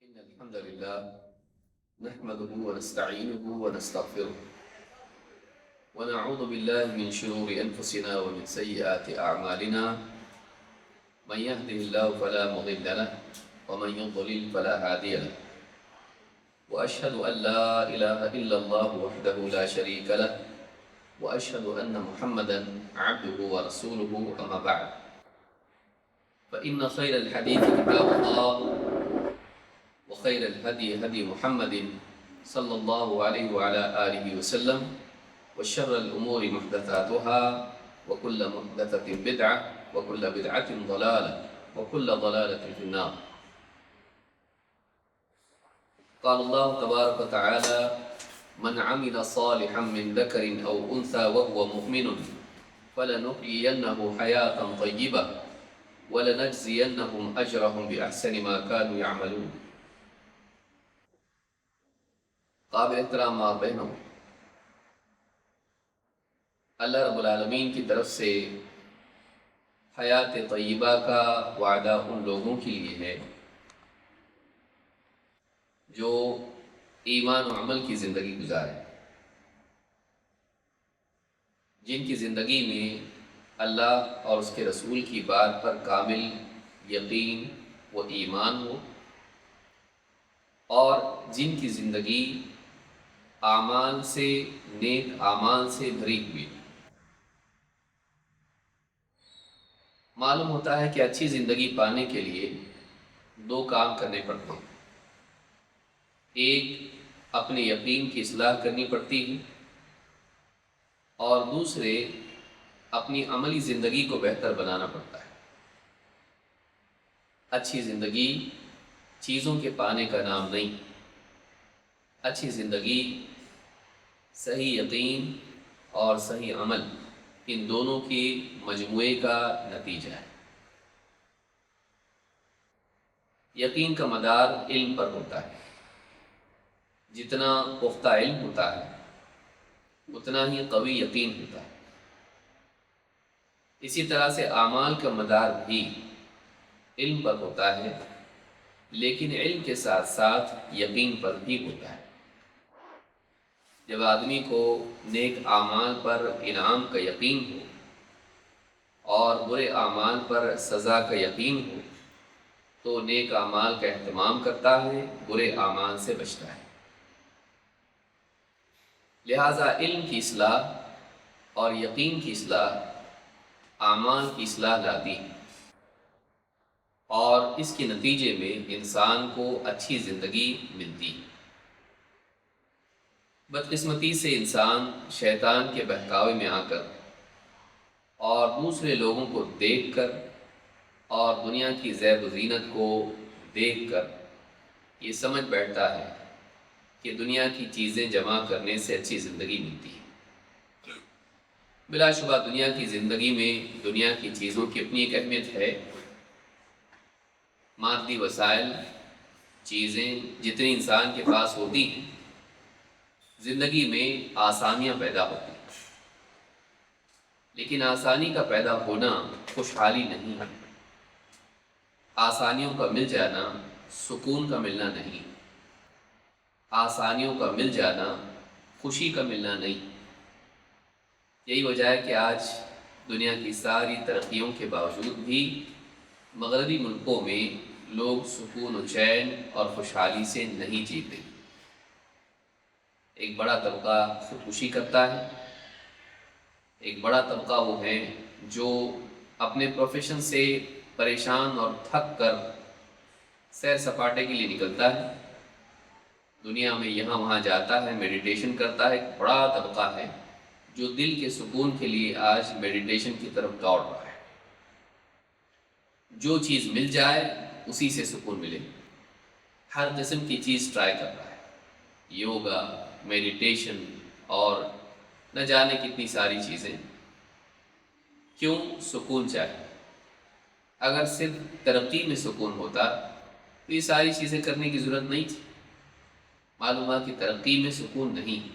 إن الحمد لله نحمده ونستعينه ونستغفره ونعوذ بالله من شرور أنفسنا ومن سيئات أعمالنا. من يهده الله فلا مضل له ومن يضلل فلا هادي له. وأشهد أن لا إله إلا الله وحده لا شريك له وأشهد أن محمدا عبده ورسوله. أما بعد، فإن خير الحديث كتاب الله وخير الهدي هدي محمد صلى الله عليه وعلى آله وسلم وشر الأمور محدثاتها وكل محدثة بدعة وكل بدعة ضلالة وكل ضلالة في النار. قال الله تبارك وتعالى: من عمل صالحا من ذكر أو أنثى وهو مؤمن فلنحيينه حياة طيبة ولنجزينهم أجرهم بأحسن ما كانوا يعملون. قابل احترام ماں بہنوں، اللہ رب العالمین کی طرف سے حیات طیبہ کا وعدہ ان لوگوں کے لیے ہے جو ایمان و عمل کی زندگی گزارے، جن کی زندگی میں اللہ اور اس کے رسول کی بات پر کامل یقین و ایمان ہو، اور جن کی زندگی اعمال سے، نیک اعمال سے بھری ہوئی. معلوم ہوتا ہے کہ اچھی زندگی پانے کے لیے دو کام کرنے پڑتے ہیں. ایک اپنے یقین کی اصلاح کرنی پڑتی ہے، اور دوسرے اپنی عملی زندگی کو بہتر بنانا پڑتا ہے. اچھی زندگی چیزوں کے پانے کا نام نہیں. اچھی زندگی صحیح یقین اور صحیح عمل، ان دونوں کی مجموعے کا نتیجہ ہے. یقین کا مدار علم پر ہوتا ہے. جتنا پختہ علم ہوتا ہے اتنا ہی قوی یقین ہوتا ہے. اسی طرح سے اعمال کا مدار بھی علم پر ہوتا ہے، لیکن علم کے ساتھ ساتھ یقین پر بھی ہوتا ہے. جب آدمی کو نیک اعمال پر انعام کا یقین ہو اور برے اعمال پر سزا کا یقین ہو تو نیک اعمال کا اہتمام کرتا ہے، برے اعمال سے بچتا ہے. لہذا علم کی اصلاح اور یقین کی اصلاح اعمال کی اصلاح لاتی ہے، اور اس کے نتیجے میں انسان کو اچھی زندگی ملتی ہے. بدقسمتی سے انسان شیطان کے بہکاوے میں آ کر اور دوسرے لوگوں کو دیکھ کر اور دنیا کی زیب و زینت کو دیکھ کر یہ سمجھ بیٹھتا ہے کہ دنیا کی چیزیں جمع کرنے سے اچھی زندگی ملتی ہے. بلا شبہ دنیا کی زندگی میں دنیا کی چیزوں کی اپنی ایک اہمیت ہے. مادی وسائل، چیزیں جتنی انسان کے پاس ہوتی ہیں، زندگی میں آسانیاں پیدا ہوتی ہیں، لیکن آسانی کا پیدا ہونا خوشحالی نہیں ہے. آسانیوں کا مل جانا سکون کا ملنا نہیں. آسانیوں کا مل جانا خوشی کا ملنا نہیں. یہی وجہ ہے کہ آج دنیا کی ساری ترقیوں کے باوجود بھی مغربی ملکوں میں لوگ سکون و چین اور خوشحالی سے نہیں جیتے. ایک بڑا طبقہ خودکشی کرتا ہے. ایک بڑا طبقہ وہ ہے جو اپنے پروفیشن سے پریشان اور تھک کر سیر سپاٹے کے لیے نکلتا ہے. دنیا میں یہاں وہاں جاتا ہے، میڈیٹیشن کرتا ہے. ایک بڑا طبقہ ہے جو دل کے سکون کے لیے آج میڈیٹیشن کی طرف دوڑ رہا ہے. جو چیز مل جائے اسی سے سکون ملے، ہر قسم کی چیز ٹرائی کر رہا ہے. یوگا، میڈیٹیشن اور نہ جانے کتنی ساری چیزیں. کیوں؟ سکون چاہیے. اگر صرف ترقی میں سکون ہوتا تو یہ ساری چیزیں کرنے کی ضرورت نہیں تھی. معلوم ہوا کہ ترقی میں سکون نہیں.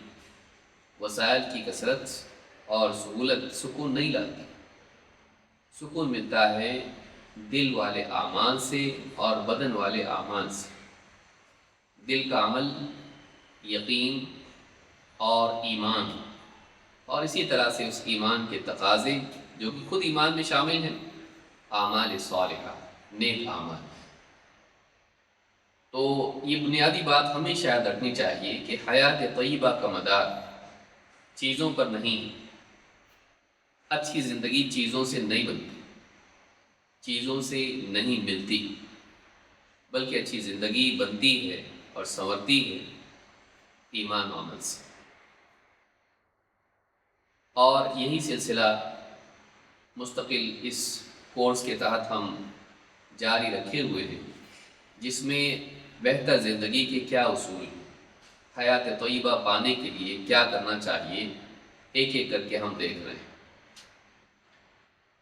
وسائل کی کثرت اور سہولت سکون نہیں لاتی. سکون ملتا ہے دل والے اعمال سے اور بدن والے اعمال سے. دل کا عمل، یقین اور ایمان، اور اسی طرح سے اس ایمان کے تقاضے جو کہ خود ایمان میں شامل ہیں، اعمال صالحہ، نیک اعمال۔ تو یہ بنیادی بات ہمیں شاید رکھنی چاہیے کہ حیات طیبہ کا مدار چیزوں پر نہیں، اچھی زندگی چیزوں سے نہیں بنتی، چیزوں سے نہیں ملتی، بلکہ اچھی زندگی بنتی ہے اور سنورتی ہے ایمان و عمل سے۔ اور یہی سلسلہ مستقل اس کورس کے تحت ہم جاری رکھے ہوئے ہیں، جس میں بہتر زندگی کے کیا اصول، حیات طیبہ پانے کے لیے کیا کرنا چاہیے، ایک ایک کر کے ہم دیکھ رہے ہیں۔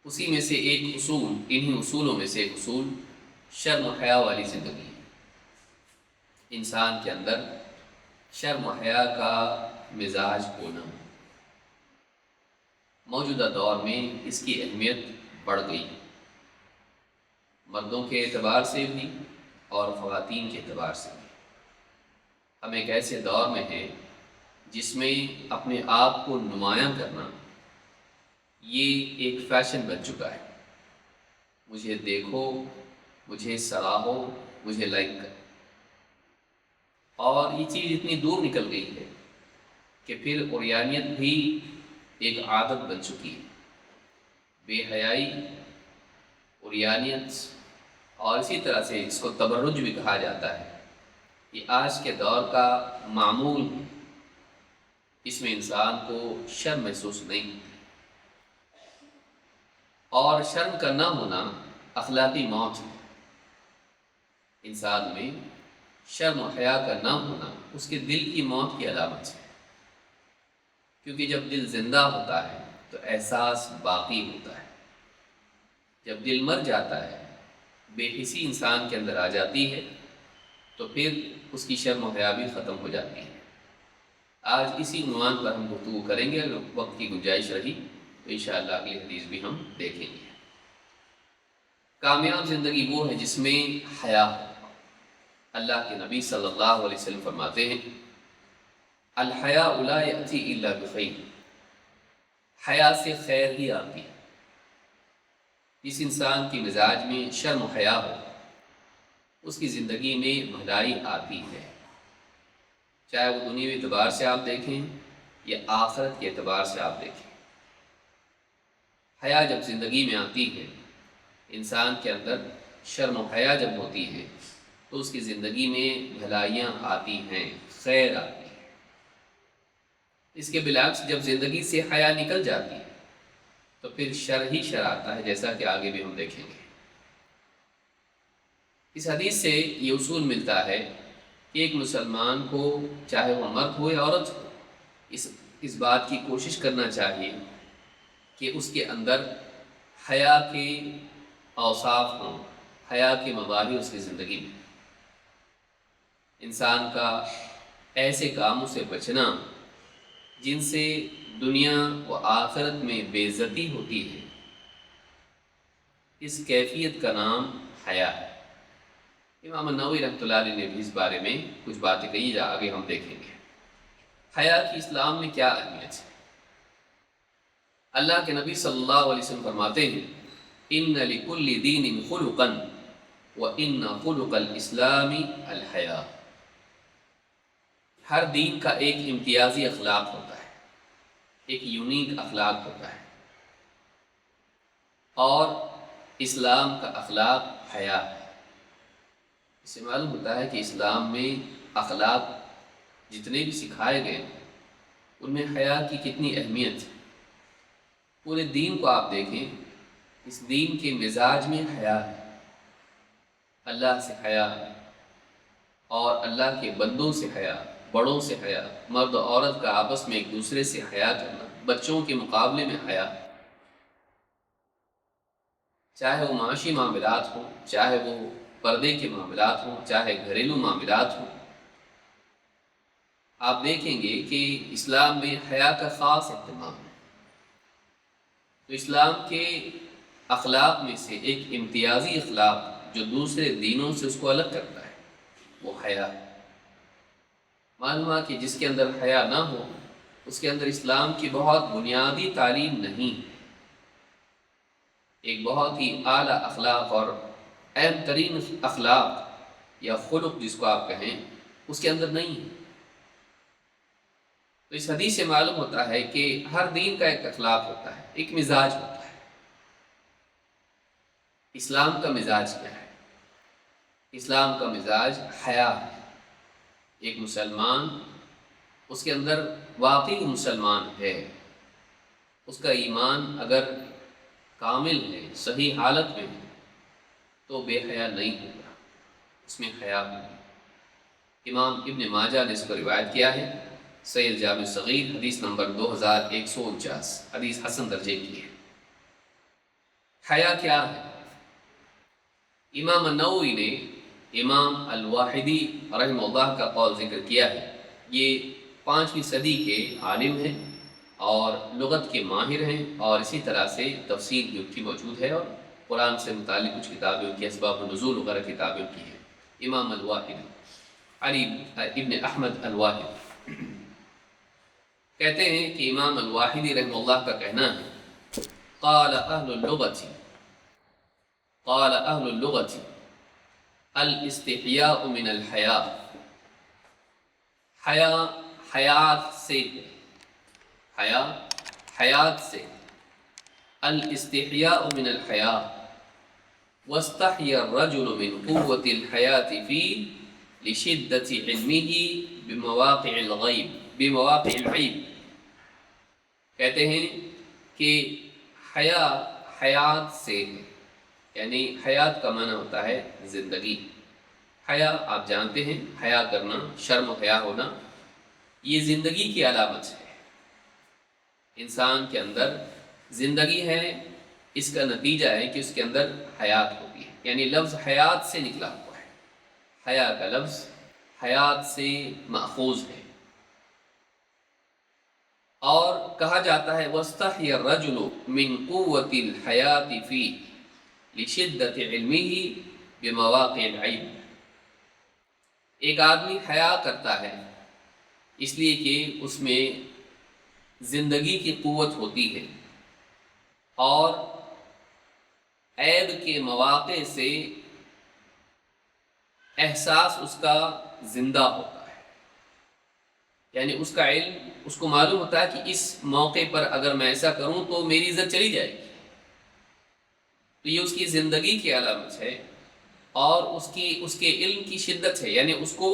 اسی میں سے ایک اصول، انہی اصولوں میں سے ایک اصول شرم و حیا والی زندگی ہے۔ انسان کے اندر شرم و حیا کا مزاج ہونا، موجودہ دور میں اس کی اہمیت بڑھ گئی، مردوں کے اعتبار سے بھی اور خواتین کے اعتبار سے بھی۔ ہم ایک ایسے دور میں ہیں جس میں اپنے آپ کو نمایاں کرنا یہ ایک فیشن بن چکا ہے۔ مجھے دیکھو، مجھے سراہو، مجھے لائک کرو، اور یہ چیز اتنی دور نکل گئی ہے کہ پھر عریانیت بھی ایک عادت بن چکی ہے۔ بے حیائی، عریانیت، اور اسی طرح سے اس کو تبرج بھی کہا جاتا ہے، یہ آج کے دور کا معمول ہے۔ اس میں انسان کو شرم محسوس نہیں ہوتی، اور شرم کا نہ ہونا اخلاقی موت ہے۔ انسان میں شرم و حیا کا نہ ہونا اس کے دل کی موت کی علامت ہے، کیونکہ جب دل زندہ ہوتا ہے تو احساس باقی ہوتا ہے۔ جب دل مر جاتا ہے، بے حسی انسان کے اندر آ جاتی ہے، تو پھر اس کی شرم و حیا بھی ختم ہو جاتی ہے۔ آج اسی عنوان پر ہم گفتگو کریں گے، اگر وقت کی گنجائش رہی تو انشاءاللہ اگلی حدیث بھی ہم دیکھیں گے۔ کامیاب زندگی وہ ہے جس میں حیا ہو۔ اللہ کے نبی صلی اللہ علیہ وسلم فرماتے ہیں، الحیاء لا یأتی الا بخیر، حیا سے خیر ہی آتی ہے۔ جس انسان کی مزاج میں شرم و حیا ہو، اس کی زندگی میں بھلائی آتی ہے، چاہے وہ دنیوی اعتبار سے آپ دیکھیں یا آخرت کے اعتبار سے آپ دیکھیں۔ حیا جب زندگی میں آتی ہے، انسان کے اندر شرم و حیا جب ہوتی ہے، تو اس کی زندگی میں بھلائیاں آتی ہیں، خیر آتی ہے۔ اس کے بالعکس جب زندگی سے حیا نکل جاتی ہے تو پھر شر ہی شر آتا ہے، جیسا کہ آگے بھی ہم دیکھیں گے۔ اس حدیث سے یہ اصول ملتا ہے کہ ایک مسلمان کو، چاہے وہ مرد ہو یا عورت ہو، اس بات کی کوشش کرنا چاہیے کہ اس کے اندر حیا کے اوصاف ہوں، حیا کے مظاہر اس کی زندگی میں۔ انسان کا ایسے کاموں سے بچنا جن سے دنیا و آخرت میں بے عزتی ہوتی ہے، اس کیفیت کا نام حیا ہے۔ امام النووی رحمۃ اللہ علیہ نے بھی اس بارے میں کچھ باتیں کہی، جا آگے ہم دیکھیں گے۔ حیا کی اسلام میں کیا اہمیت ہے؟ اللہ کے نبی صلی اللہ علیہ وسلم فرماتے ہیں، ان لکل دین خلقا وان خلق الاسلام الحیا۔ ہر دین کا ایک امتیازی اخلاق ہوتا ہے، ایک یونیک اخلاق ہوتا ہے، اور اسلام کا اخلاق حیا ہے۔ اس سے معلوم ہوتا ہے کہ اسلام میں اخلاق جتنے بھی سکھائے گئے ان میں حیا کی کتنی اہمیت ہے۔ پورے دین کو آپ دیکھیں، اس دین کے مزاج میں حیا ہے، اللہ سے حیا ہے، اور اللہ کے بندوں سے حیا، بڑوں سے حیا، مرد و عورت کا آپس میں ایک دوسرے سے حیا کرنا، بچوں کے مقابلے میں حیا، چاہے وہ معاشی معاملات ہوں، چاہے وہ پردے کے معاملات ہوں، چاہے گھریلو معاملات ہوں۔ آپ دیکھیں گے کہ اسلام میں حیا کا خاص اہتمام ہے۔ تو اسلام کے اخلاق میں سے ایک امتیازی اخلاق جو دوسرے دینوں سے اس کو الگ کرتا ہے، وہ حیا ہے۔ معلوم ہوا کہ جس کے اندر حیا نہ ہو اس کے اندر اسلام کی بہت بنیادی تعلیم نہیں، ایک بہت ہی اعلیٰ اخلاق اور اہم ترین اخلاق یا خلق جس کو آپ کہیں اس کے اندر نہیں ہے۔ تو اس حدیث سے معلوم ہوتا ہے کہ ہر دین کا ایک اخلاق ہوتا ہے، ایک مزاج ہوتا ہے۔ اسلام کا مزاج کیا ہے؟ اسلام کا مزاج حیا ہے۔ ایک مسلمان اس کے اندر واقعی مسلمان ہے، اس کا ایمان اگر کامل ہے، صحیح حالت میں ہے، تو بے حیا نہیں ہوگا، اس میں حیا ہوگی۔ امام ابن ماجہ نے اس کو روایت کیا ہے، صحیح جامع صغیر حدیث نمبر 2149، حدیث حسن درجے کی ہے۔ حیا کیا ہے؟ امام النووی نے امام الواحدی رحمہ اللہ کا قول ذکر کیا ہے۔ یہ 5ویں صدی کے عالم ہیں اور لغت کے ماہر ہیں، اور اسی طرح سے تفسیر بھی ان کی موجود ہے، اور قرآن سے متعلق کچھ کتابیں ان کی، اسباب النزول وغیرہ کتابیں ان کی ہیں۔ امام الواحدی علی ابن احمد الواحد کہتے ہیں کہ امام الواحدی رحمہ اللہ کا کہنا ہے، قال اہل اللغة الاستحیاء من الحیاء، حیا حیات سے ہے، حیا حیات سے، الاستحیاء من الحیاء، واستحیا الرجل من قوة الحیاة فيه لشدة علمه بمواقع الغیب۔ کہتے ہیں کہ حیا حیات سے ہے، یعنی حیات کا معنی ہوتا ہے زندگی۔ حیا آپ جانتے ہیں، حیا کرنا، شرم و حیا ہونا، یہ زندگی کی علامت ہے۔ انسان کے اندر زندگی ہے، اس کا نتیجہ ہے کہ اس کے اندر حیات ہوتی ہے، یعنی لفظ حیات سے نکلا ہوا ہے۔ حیا کا لفظ حیات سے ماخوذ ہے، اور کہا جاتا ہے وَاسْتَحْيَ الرَّجُلُ مِنْ قُوَّةِ الْحَيَاةِ فِيهِ لِشِدَّةِ عِلْمِهِ بِمَوَاقِعِ الْعَیْبِ۔ ایک آدمی حیا کرتا ہے اس لیے کہ اس میں زندگی کی قوت ہوتی ہے، اور عیب کے مواقع سے احساس اس کا زندہ ہوتا ہے، یعنی اس کا علم، اس کو معلوم ہوتا ہے کہ اس موقع پر اگر میں ایسا کروں تو میری عزت چلی جائے گی۔ تو یہ اس کی زندگی کی علامت ہے، اور اس کے علم کی شدت ہے، یعنی اس کو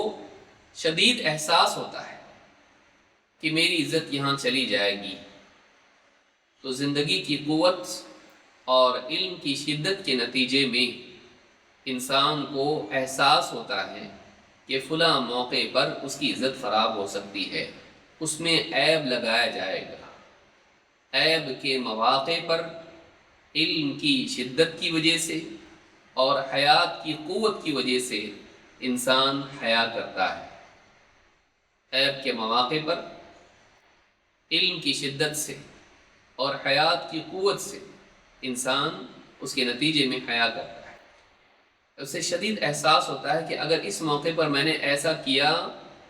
شدید احساس ہوتا ہے کہ میری عزت یہاں چلی جائے گی۔ تو زندگی کی قوت اور علم کی شدت کے نتیجے میں انسان کو احساس ہوتا ہے کہ فلاں موقع پر اس کی عزت خراب ہو سکتی ہے، اس میں عیب لگایا جائے گا۔ عیب کے مواقع پر علم کی شدت کی وجہ سے اور حیات کی قوت کی وجہ سے انسان حیا کرتا ہے۔ عیب کے مواقع پر علم کی شدت سے اور حیات کی قوت سے انسان اس کے نتیجے میں حیا کرتا ہے۔ اسے شدید احساس ہوتا ہے کہ اگر اس موقع پر میں نے ایسا کیا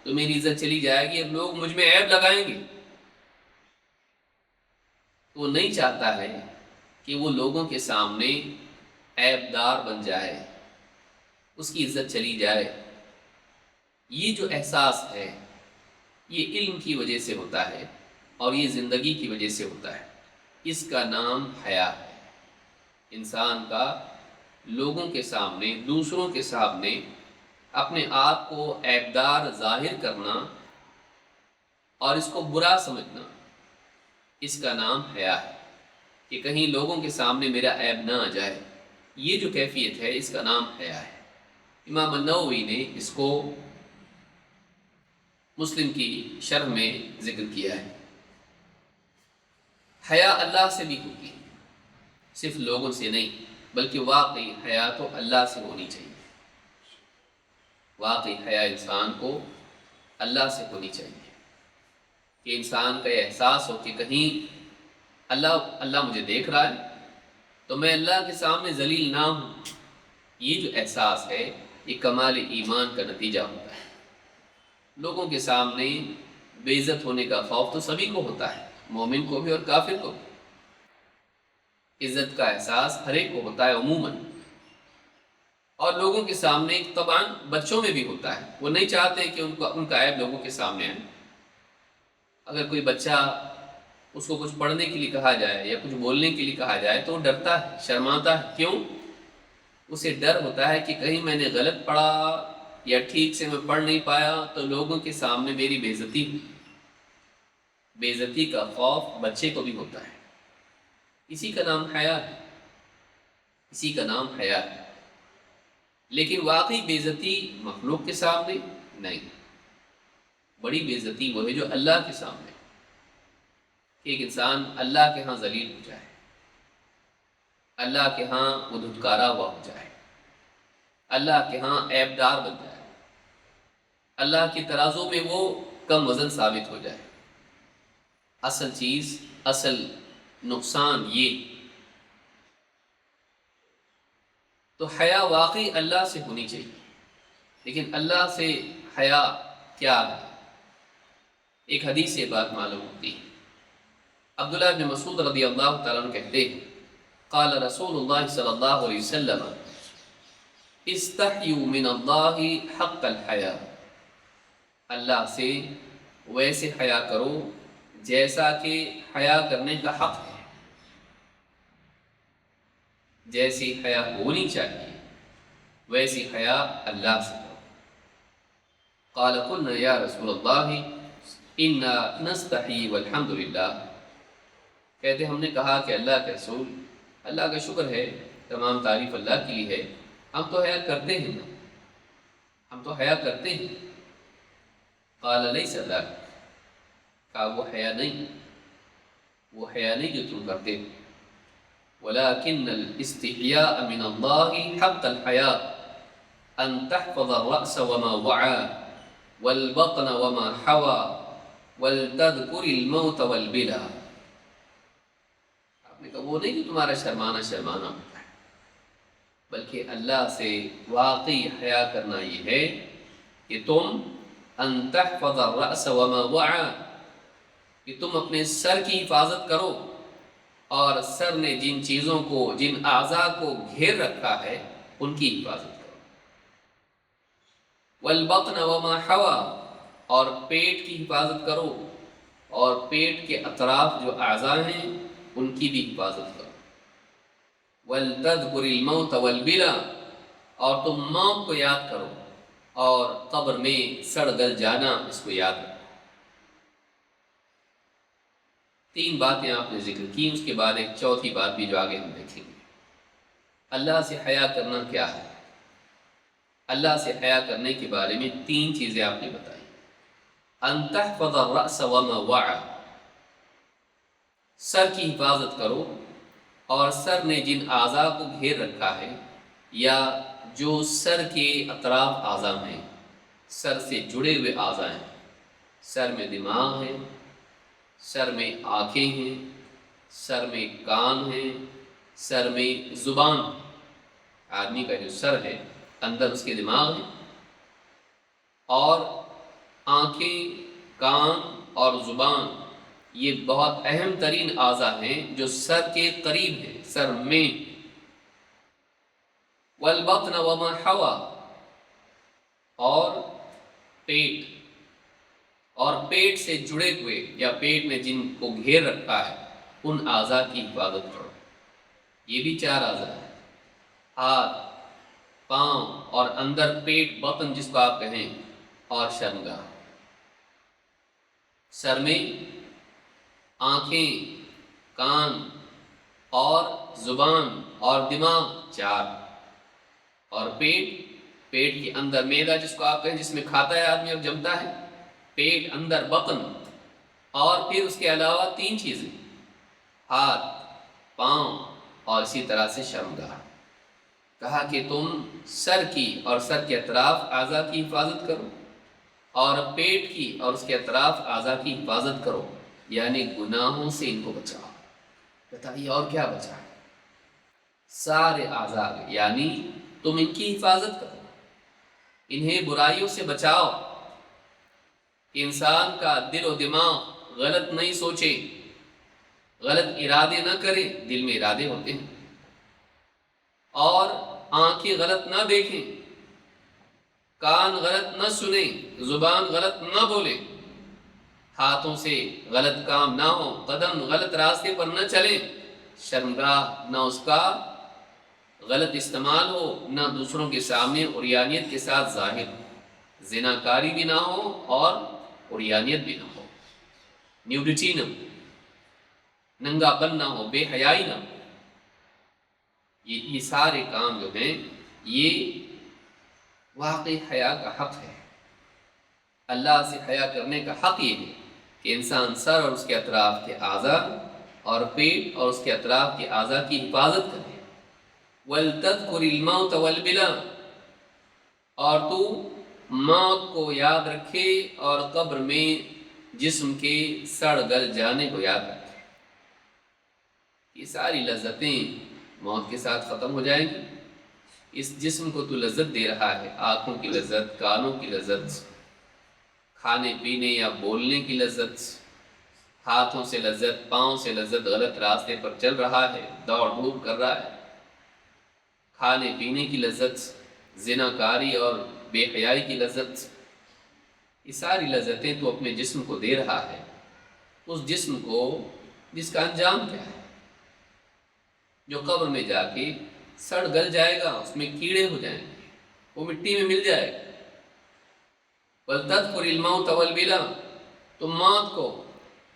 تو میری عزت چلی جائے گی، اب لوگ مجھ میں عیب لگائیں گے۔ وہ نہیں چاہتا ہے کہ وہ لوگوں کے سامنے عیب دار بن جائے، اس کی عزت چلی جائے۔ یہ جو احساس ہے یہ علم کی وجہ سے ہوتا ہے، اور یہ زندگی کی وجہ سے ہوتا ہے۔ اس کا نام حیا ہے۔ انسان کا لوگوں کے سامنے، دوسروں کے سامنے اپنے آپ کو عیبدار ظاہر کرنا اور اس کو برا سمجھنا، اس کا نام حیا ہے، کہ کہیں لوگوں کے سامنے میرا عیب نہ آ جائے۔ یہ جو کیفیت ہے اس کا نام حیا ہے۔ امام النووی نے اس کو مسلم کی شرح میں ذکر کیا ہے۔ حیا اللہ سے بھی ہوتی ہے، صرف لوگوں سے نہیں، بلکہ واقعی حیا تو اللہ سے ہونی چاہیے۔ واقعی حیا انسان کو اللہ سے ہونی چاہیے، کہ انسان کا یہ احساس ہو کہ کہیں اللہ مجھے دیکھ رہا ہے تو میں اللہ کے سامنے ذلیل نہ ہوں۔ یہ جو احساس ہے یہ کمال ایمان کا نتیجہ ہوتا ہے۔ لوگوں کے سامنے بے عزت ہونے کا خوف تو سبھی کو ہوتا ہے، مومن کو بھی اور کافر کو بھی۔ عزت کا احساس ہر ایک کو ہوتا ہے عموماً، اور لوگوں کے سامنے طبعاً بچوں میں بھی ہوتا ہے، وہ نہیں چاہتے کہ ان کا عیب لوگوں کے سامنے آئے۔ اگر کوئی بچہ اس کو کچھ پڑھنے کے لیے کہا جائے یا کچھ بولنے کے لیے کہا جائے تو وہ ڈرتا ہے، شرماتا ہے۔ کیوں؟ اسے ڈر ہوتا ہے کہ کہیں میں نے غلط پڑھا یا ٹھیک سے میں پڑھ نہیں پایا تو لوگوں کے سامنے میری بے عزتی ہوئی۔ بے عزتی کا خوف بچے کو بھی ہوتا ہے، اسی کا نام حیا ہے، اسی کا نام حیا ہے۔ لیکن واقعی بے عزتی مخلوق کے سامنے نہیں، بڑی بے عزتی وہ ہے جو اللہ کے سامنے، کہ ایک انسان اللہ کے ہاں ذلیل ہو جائے، اللہ کے ہاں وہ دھتکارا ہوا ہو جائے، اللہ کے ہاں عیب دار بن جائے، اللہ کی ترازو میں وہ کم وزن ثابت ہو جائے۔ اصل چیز، اصل نقصان یہ تو حیا واقعی اللہ سے ہونی چاہیے، لیکن اللہ سے حیا کیا ہے؟ ایک حدیث سے بات معلوم ہوتی ہے۔ عبداللہ بن مسعود رضی اللہ تعالیٰ عنہ کہتے ہیں قال رسول اللہ صلی اللہ علیہ وسلم استحیوا من اللہ حق الحیا، اللہ سے ویسے حیا کرو جیسا کہ حیا کرنے کا حق ہے، جیسی حیا ہونی چاہیے ویسی حیا اللہ سے کرو۔ قال قلنا یا رسول اللہ انا نستحی والحمد للہ، کہتے ہم نے کہا کہ اللہ کے رسول، اللہ کا شکر ہے، تمام تعریف اللہ کے لیے ہے، ہم تو حیا کرتے ہیں نا، ہم تو حیا کرتے ہیں۔ قال لیس ذاک، کہا وہ حیا نہیں، وہ حیا نہیں جو تم کرتے ہو، ولكن الاستحياء من الله حق الحياء ان تحفظ الرأس وما وعى والبطن وما حوى ولتذكر الموت والبلا۔ آپ نے کہا وہ نہیں کہ تمہارا شرمانا ہوتا ہے، بلکہ اللہ سے واقعی حیا کرنا یہ ہے کہ تم ان تحفظ الرأس وما وعى، کہ تم اپنے سر کی حفاظت کرو، اور سر نے جن چیزوں کو، جن اعضاء کو گھیر رکھا ہے ان کی حفاظت کرو۔ والبطن وما حوى، اور پیٹ کی حفاظت کرو، اور پیٹ کے اطراف جو اعضاء ہیں ان کی بھی حفاظت کرو۔ وَلْتَذْكُرِ الْمَوْتَ وَالْبِلَى، اور تم موت کو یاد کرو اور قبر میں سڑ گل جانا اس کو یاد کرو۔ تین باتیں آپ نے ذکر کی، اس کے بعد ایک چوتھی بات بھی جو آگے ہم دیکھیں گے۔ اللہ سے حیا کرنا کیا ہے؟ اللہ سے حیا کرنے کے بارے میں تین چیزیں آپ نے بتائی۔ ان تحفظ الرأس وما وعى، سر کی حفاظت کرو، اور سر نے جن اعضاء کو گھیر رکھا ہے یا جو سر کے اطراف اعضاء ہیں، سر سے جڑے ہوئے اعضاء ہیں، سر میں دماغ ہے، سر میں آنکھیں ہیں، سر میں کان ہیں، سر میں زبان ہے۔ آدمی کا جو سر ہے اندر اس کے دماغ ہے، اور آنکھیں، کان اور زبان یہ بہت اہم ترین اعضاء ہیں جو سر کے قریب ہیں، سر میں۔ والبطن وما حوى، اور پیٹ، اور پیٹ سے جڑے ہوئے یا پیٹ میں جن کو گھیر رکھا ہے ان اعضاء کی حفاظت کرو۔ یہ بھی چار اعضاء ہیں، ہاتھ، پاؤں، اور اندر پیٹ، بطن جس کو آپ کہیں، اور شرمگاہ۔ سر میں آنکھیں، کان اور زبان اور دماغ، چار، اور پیٹ، پیٹ کے اندر معدہ جس کو آپ کہیں، جس میں کھاتا ہے آدمی اور جمتا ہے، پیٹ، اندر بطن، اور پھر اس کے علاوہ تین چیزیں، ہاتھ، پاؤں اور اسی طرح سے شرمگاہ۔ کہا کہ تم سر کی اور سر کے اطراف اعضاء کی حفاظت کرو، اور پیٹ کی اور اس کے اطراف اعضاء کی حفاظت کرو، یعنی گناہوں سے ان کو بچاؤ۔ بتائیے اور کیا بچا؟ سارے اعضاء، یعنی تم ان کی حفاظت کرو، انہیں برائیوں سے بچاؤ، کہ انسان کا دل و دماغ غلط نہیں سوچے، غلط ارادے نہ کرے. دل میں ارادے ہوتے ہیں. اور آنکھیں غلط نہ دیکھیں، کان غلط نہ سنیں، زبان غلط نہ بولے، ہاتھوں سے غلط کام نہ ہو، قدم غلط راستے پر نہ چلیں، شرمگاہ نہ اس کا غلط استعمال ہو، نہ دوسروں کے سامنے عریانیت کے ساتھ ظاہر ہو، زناکاری بھی نہ ہو اور عریانیت بھی نہ ہو، نیوڈیٹی نہ ہو، ننگا پن نہ ہو، بے حیائی نہ ہو. یہ سارے کام جو ہیں یہ واقعی حیا کا حق ہے. اللہ سے حیا کرنے کا حق یہ ہے کہ انسان سر اور اس کے اطراف کے اعضاء اور پیٹ اور اس کے اطراف کے اعضاء کی حفاظت کرے. وَلْتَذْكُرِ الْمَوْتَ وَالْبِلَا، اور تو موت کو یاد رکھے اور قبر میں جسم کے سڑ گل جانے کو یاد رکھے. یہ ساری لذتیں موت کے ساتھ ختم ہو جائیں گی. اس جسم کو تو لذت دے رہا ہے، آنکھوں کی لذت، کانوں کی لذت، کھانے پینے یا بولنے کی لذت، ہاتھوں سے لذت، پاؤں سے لذت، غلط راستے پر چل رہا ہے، دوڑ دھوپ کر رہا ہے، کھانے پینے کی لذت، زناکاری اور بے حیائی کی لذت. یہ ساری لذتیں تو اپنے جسم کو دے رہا ہے. اس جسم کو جس کا انجام کیا ہے، جو قبر میں جا کے سڑ گل جائے گا، اس میں کیڑے ہو جائیں گے، وہ مٹی میں مل جائے گا. وَلْتَذْكُرِ الْمَوْتَ وَالْبِلَا، تم موت کو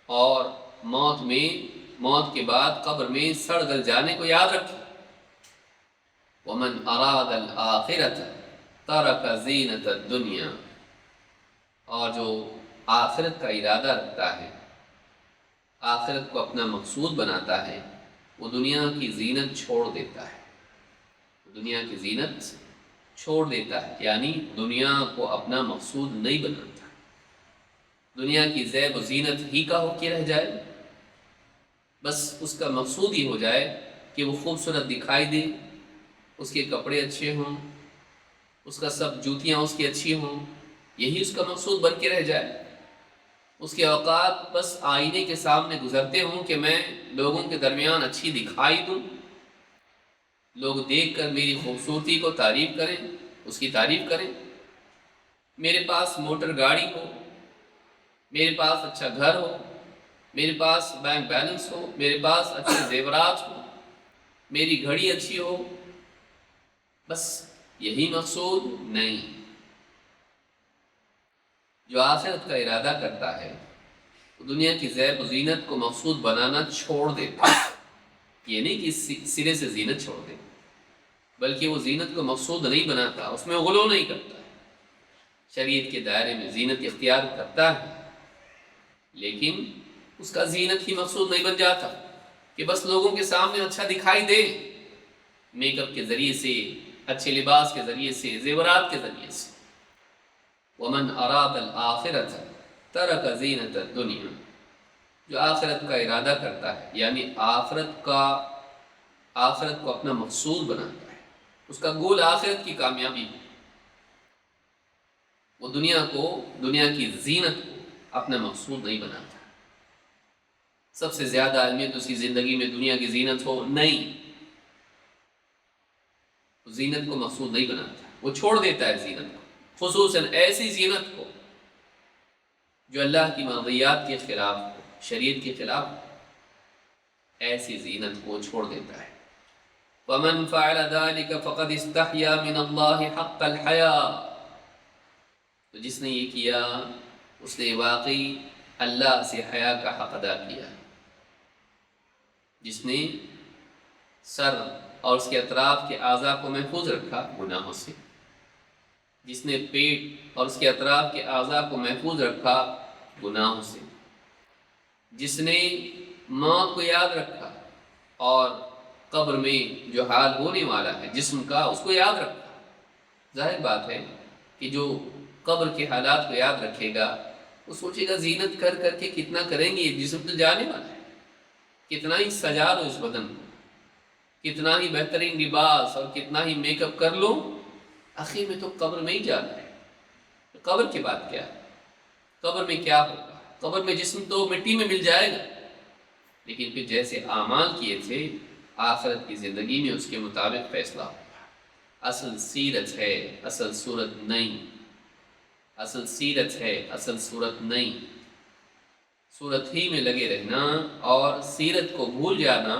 اور موت کے بعد قبر میں سڑ گل جانے کو یاد رکھیں. وَمَنْ أَرَادَ الْآخِرَةَ تَرَكَ زِينَةَ الدُّنْيَا، اور جو آخرت کا ارادہ رکھتا ہے، آخرت کو اپنا مقصود بناتا ہے، وہ دنیا کی زینت چھوڑ دیتا ہے. دنیا کی زینت چھوڑ دیتا ہے، یعنی دنیا کو اپنا مقصود نہیں بناتا. دنیا کی زیب و زینت ہی کا ہو کے رہ جائے، بس اس کا مقصود یہ ہو جائے کہ وہ خوبصورت دکھائی دے، اس کے کپڑے اچھے ہوں، اس کا سب جوتیاں اس کی اچھی ہوں، یہی اس کا مقصود بن کے رہ جائے. اس کے اوقات بس آئینے کے سامنے گزرتے ہوں کہ میں لوگوں کے درمیان اچھی دکھائی دوں، لوگ دیکھ کر میری خوبصورتی کو تعریف کریں، اس کی تعریف کریں. میرے پاس موٹر گاڑی ہو، میرے پاس اچھا گھر ہو، میرے پاس بینک بیلنس ہو، میرے پاس اچھے زیورات ہو، میری گھڑی اچھی ہو، بس یہی مقصود نہیں. جو آخرت کا ارادہ کرتا ہے وہ دنیا کی زیب و زینت کو مقصود بنانا چھوڑ دیتا ہے. یہ نہیں کہ سرے سے زینت چھوڑ دے، بلکہ وہ زینت کو مقصود نہیں بناتا، اس میں غلو نہیں کرتا. شریعت کے دائرے میں زینت اختیار کرتا ہے، لیکن اس کا زینت ہی مقصود نہیں بن جاتا کہ بس لوگوں کے سامنے اچھا دکھائی دے، میک اپ کے ذریعے سے، اچھے لباس کے ذریعے سے، زیورات کے ذریعے سے. وَمَنْ أَرَادَ الْآخِرَةَ تَرَكَ زِينَةَ الدُّنْيَا، جو آخرت کا ارادہ کرتا ہے، یعنی آخرت کو اپنا مقصود بناتا ہے، اس کا گول آخرت کی کامیابی ہے، وہ دنیا کی زینت کو اپنا مقصود نہیں بناتا. سب سے زیادہ اہمیت اس کی زندگی میں دنیا کی زینت ہو نہیں، زینت کو مقصود نہیں بناتا، وہ چھوڑ دیتا ہے زینت کو، خصوصاً ایسی زینت کو جو اللہ کی مرضیات کے خلاف ہو، شریعت کے خلاف ہو، ایسی زینت کو چھوڑ دیتا ہے. وَمَنْ فَعَلَ ذَلِكَ فَقَدْ اسْتَحْيَا مِنَ اللَّهِ حَقَّ الْحَيَاءِ، تو جس نے یہ کیا اس نے واقعی اللہ سے حیا کا حق ادا کیا. جس نے سر اور اس کے اطراف کے اعضاء کو محفوظ رکھا گناہوں سے، جس نے پیٹ اور اس کے اطراف کے اعضاء کو محفوظ رکھا گناہوں سے، جس نے موت کو یاد رکھا اور قبر میں جو حال ہونے والا ہے جسم کا اس کو یاد رکھا. ظاہر بات ہے کہ جو قبر کے حالات کو یاد رکھے گا وہ سوچے گا زینت کر کر کے کتنا کریں گے، یہ جسم تو جانے والا ہے، کتنا ہی سجا لو اس بدن کو، کتنا ہی بہترین لباس اور کتنا ہی میک اپ کر لو، آخر میں تو قبر میں ہی جانا ہے. قبر کے بعد کیا ہے؟ قبر میں کیا ہوگا؟ قبر میں جسم تو مٹی میں مل جائے گا، لیکن پھر جیسے اعمال کیے تھے آخرت کی زندگی میں اس کے مطابق فیصلہ ہوگا۔ اصل سیرت ہے، اصل صورت نہیں۔ اصل سیرت ہے، اصل صورت نہیں۔ صورت ہی میں لگے رہنا اور سیرت کو بھول جانا